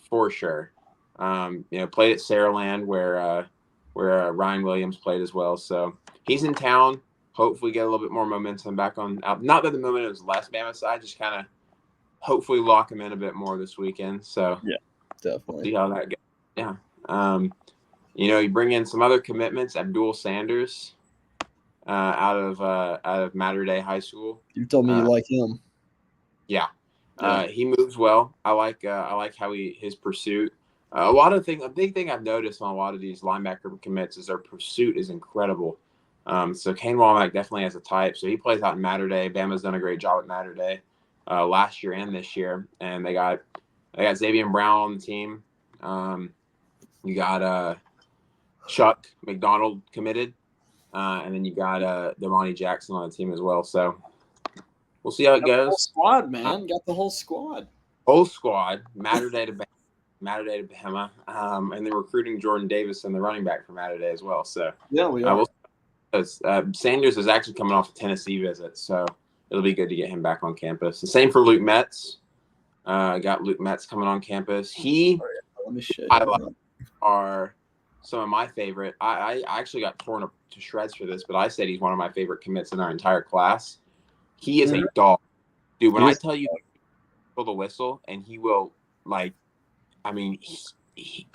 for sure. Played at Saraland where Ryan Williams played as well. So he's in town. Hopefully get a little bit more momentum back on. Not that the momentum is less Bama side, just kind of hopefully lock him in a bit more this weekend. So yeah, definitely see how that goes. Yeah. You bring in some other commitments. Abdul Sanders. Out of Mater Dei High School. You told me you like him. Yeah. He moves well. I like how his pursuit. A big thing I've noticed on a lot of these linebacker commits is their pursuit is incredible. So Kane Womack definitely has a type. So he plays out in Mater Dei. Bama's done a great job at Mater Dei last year and this year, and they got Xavier Brown on the team. You got Chuck McDonald committed. And then you got Damani Jackson on the team as well. So we'll see how it goes. The whole squad, man. Got the whole squad. Whole squad. Mater Dei to Bama. And then recruiting Jordan Davis and the running back for Mater Dei as well. So yeah, we are. Sanders is actually coming off a Tennessee visit, so it'll be good to get him back on campus. The same for Luke Metz. Got Luke Metz coming on campus. He highlights are some of my favorite. I actually got torn up to shreds for this, but I said he's one of my favorite commits in our entire class. He is a dog, dude. When I tell you, pull the whistle, and he will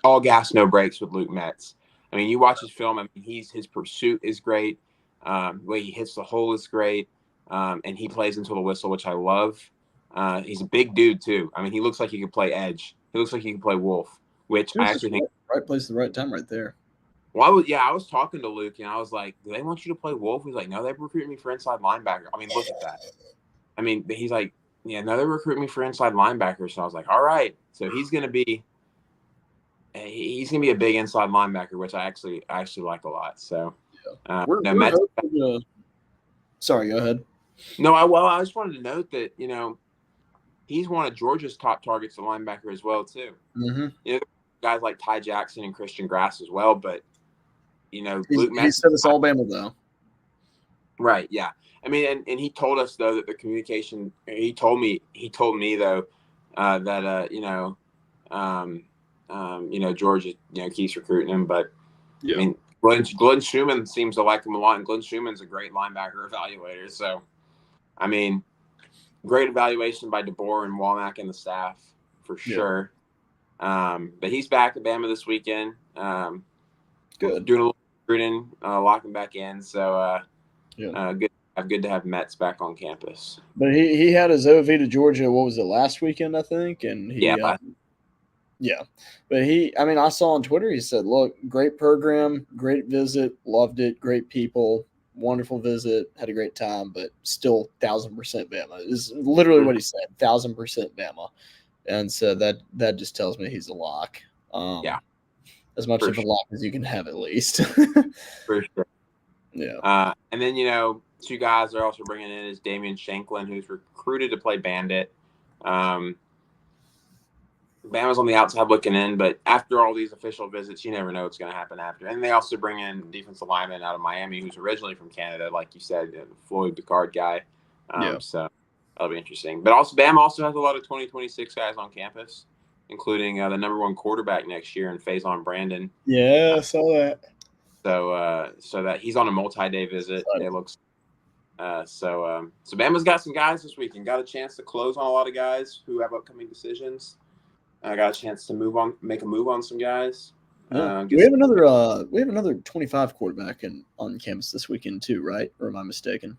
all gas, no brakes with Luke Metz. I mean, you watch his film. I mean, his pursuit is great. The way he hits the hole is great, and he plays into the whistle, which I love. He's a big dude too. I mean, he looks like he could play edge. He looks like he could play wolf, which I actually think right place at the right time, right there. Well, I was talking to Luke, and I was like, "Do they want you to play wolf?" He's like, "No, they recruited me for inside linebacker." I mean, look at that. I mean, he's like, "Yeah, no, they recruit me for inside linebacker." So I was like, "All right." So he's gonna be a big inside linebacker, which I actually like a lot. So, sorry, go ahead. No, I just wanted to note that he's one of Georgia's top targets at linebacker as well too. Mm-hmm. Guys like Ty Jackson and Christian Grass as well, but Luke Metz, he said it's Alabama though. Right. Yeah. I mean, and he told us though that the communication. He told me though that Georgia keeps recruiting him, but I mean Glenn Schumann seems to like him a lot, and Glenn Schumann's a great linebacker evaluator. So, I mean, great evaluation by DeBoer and Womack and the staff for sure. But he's back at Bama this weekend. Good. Doing a little recruiting, locking back in. So good to have Metz back on campus. But he had his OV to Georgia. What was it, last weekend? I think, and he But I saw on Twitter. He said, "Look, great program, great visit, loved it, great people." Wonderful visit, had a great time, but still 1,000% Bama is literally what he said. 1,000% Bama, and so that just tells me he's a lock. As much of a lock as you can have, at least. For sure. Yeah. And then two guys they're also bringing in is Damian Shanklin, who's recruited to play Bandit. Bama's on the outside looking in, but after all these official visits, you never know what's going to happen after. And they also bring in defensive lineman out of Miami, who's originally from Canada, like you said, Floyd Picard guy. So that'll be interesting. But also, Bama also has a lot of 2026 guys on campus, including the number one quarterback next year in Faison Brandon. Yeah, I saw that. So that he's on a multi-day visit. It looks. So Bama's got some guys this weekend. Got a chance to close on a lot of guys who have upcoming decisions. I got a chance to make a move on some guys. Yeah. We have another 25 quarterback on campus this weekend too, right? Or am I mistaken?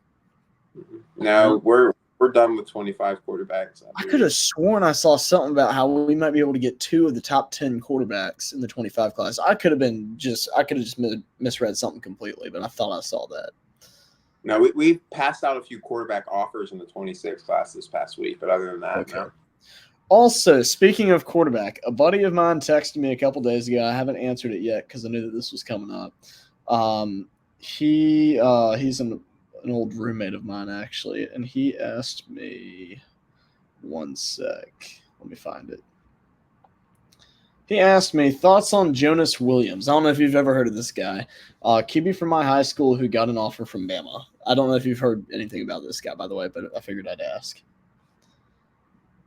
No, we're done with 25 quarterbacks. I could have sworn I saw something about how we might be able to get 2 of the top 10 quarterbacks in the 25 class. I could have just misread something completely, but I thought I saw that. No, we passed out a few quarterback offers in the 26 class this past week, but other than that, no. Also, speaking of quarterback, a buddy of mine texted me a couple days ago. I haven't answered it yet because I knew that this was coming up. He's an old roommate of mine, actually, and he asked me, one sec, let me find it. He asked me thoughts on Jonas Williams. I don't know if you've ever heard of this guy. QB from my high school who got an offer from Bama. I don't know if you've heard anything about this guy, by the way, but I figured I'd ask.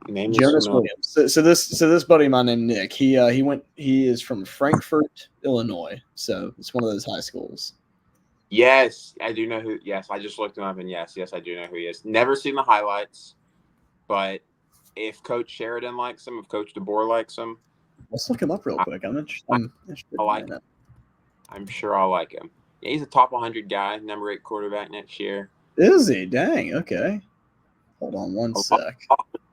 Jonas Williams. So this buddy of mine named Nick. He is from Frankfort, Illinois. So it's one of those high schools. Yes, I do know who. Yes, I just looked him up, and yes, I do know who he is. Never seen the highlights, but if Coach Sheridan likes him, if Coach DeBoer likes him, let's look him up real quick. I'm interested. I like him. I'm sure I'll like him. Yeah, he's a top 100 guy, number 8 quarterback next year. Is he? Dang. Okay. Hold on one sec.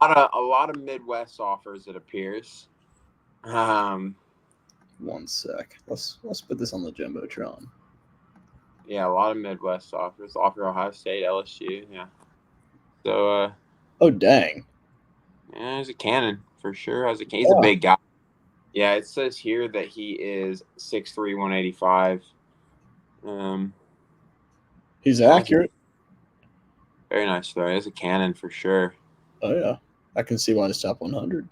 A lot of Midwest offers, it appears. One sec. Let's put this on the Jumbotron. Yeah, a lot of Midwest offers. Offer Ohio State, LSU. Yeah. So. Oh dang. Yeah, he's a cannon for sure. He's a big guy. Yeah, it says here that he is 6'3", 185. He's accurate. Very nice throw. He's a cannon for sure. Oh yeah, I can see why he's top 100.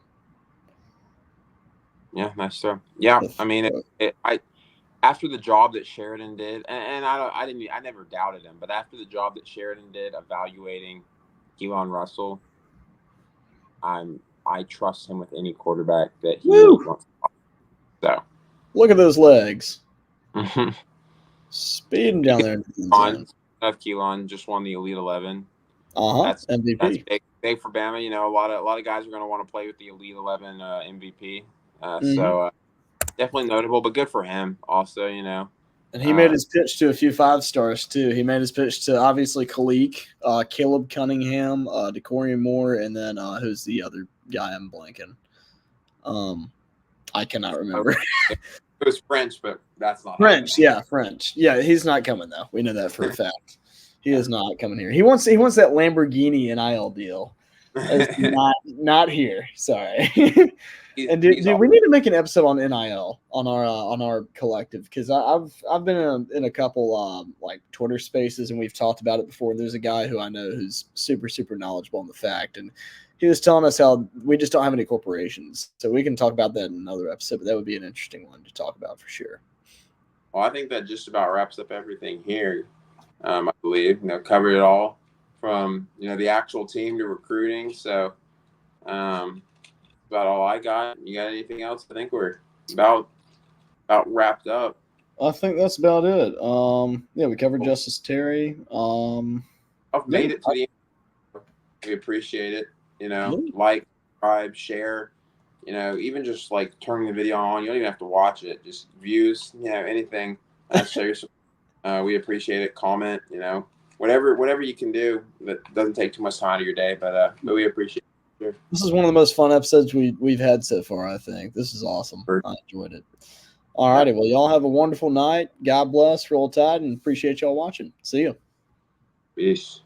Yeah, nice throw. Yeah, I mean, after the job that Sheridan did, and I never doubted him, but after the job that Sheridan did evaluating Keelan Russell, I trust him with any quarterback that he really wants. So look at those legs. Speeding down there in the zone. Keelan just won the Elite 11. MVP. That's big for Bama. You know, a lot of guys are going to want to play with the Elite 11 MVP. So definitely notable, but good for him also. You know, and he made his pitch to a few 5-stars too. He made his pitch to obviously Khalik, Caleb Cunningham, DeCorian Moore, and then who's the other guy I'm blanking? I cannot remember. It was French, but that's not French. happening. Yeah, French. Yeah, he's not coming though. We know that for a fact. He is not coming here. He wants that Lamborghini NIL deal. It's not here. Sorry. And dude, we need to make an episode on NIL on our collective, because I've been in a couple like Twitter spaces, and we've talked about it before. There's a guy who I know who's super knowledgeable on the fact, and he was telling us how we just don't have any corporations, so we can talk about that in another episode. But that would be an interesting one to talk about for sure. Well, I think that just about wraps up everything here. I believe, you know, covered it all from, you know, the actual team to recruiting. So about all I got. You got anything else? I think we're about wrapped up. I think that's about it. Yeah, we covered Justice Terry. I've made it to the end. We appreciate it. You know, like, subscribe, share. You know, even just like turning the video on. You don't even have to watch it. Just views. You know, anything. Share your support. We appreciate it. Comment, you know, whatever you can do that doesn't take too much time out of your day, but we appreciate it. Sure. This is one of the most fun episodes we've had so far, I think. This is awesome. I enjoyed it. All righty. Well, y'all have a wonderful night. God bless. Roll Tide, and appreciate y'all watching. See you. Peace.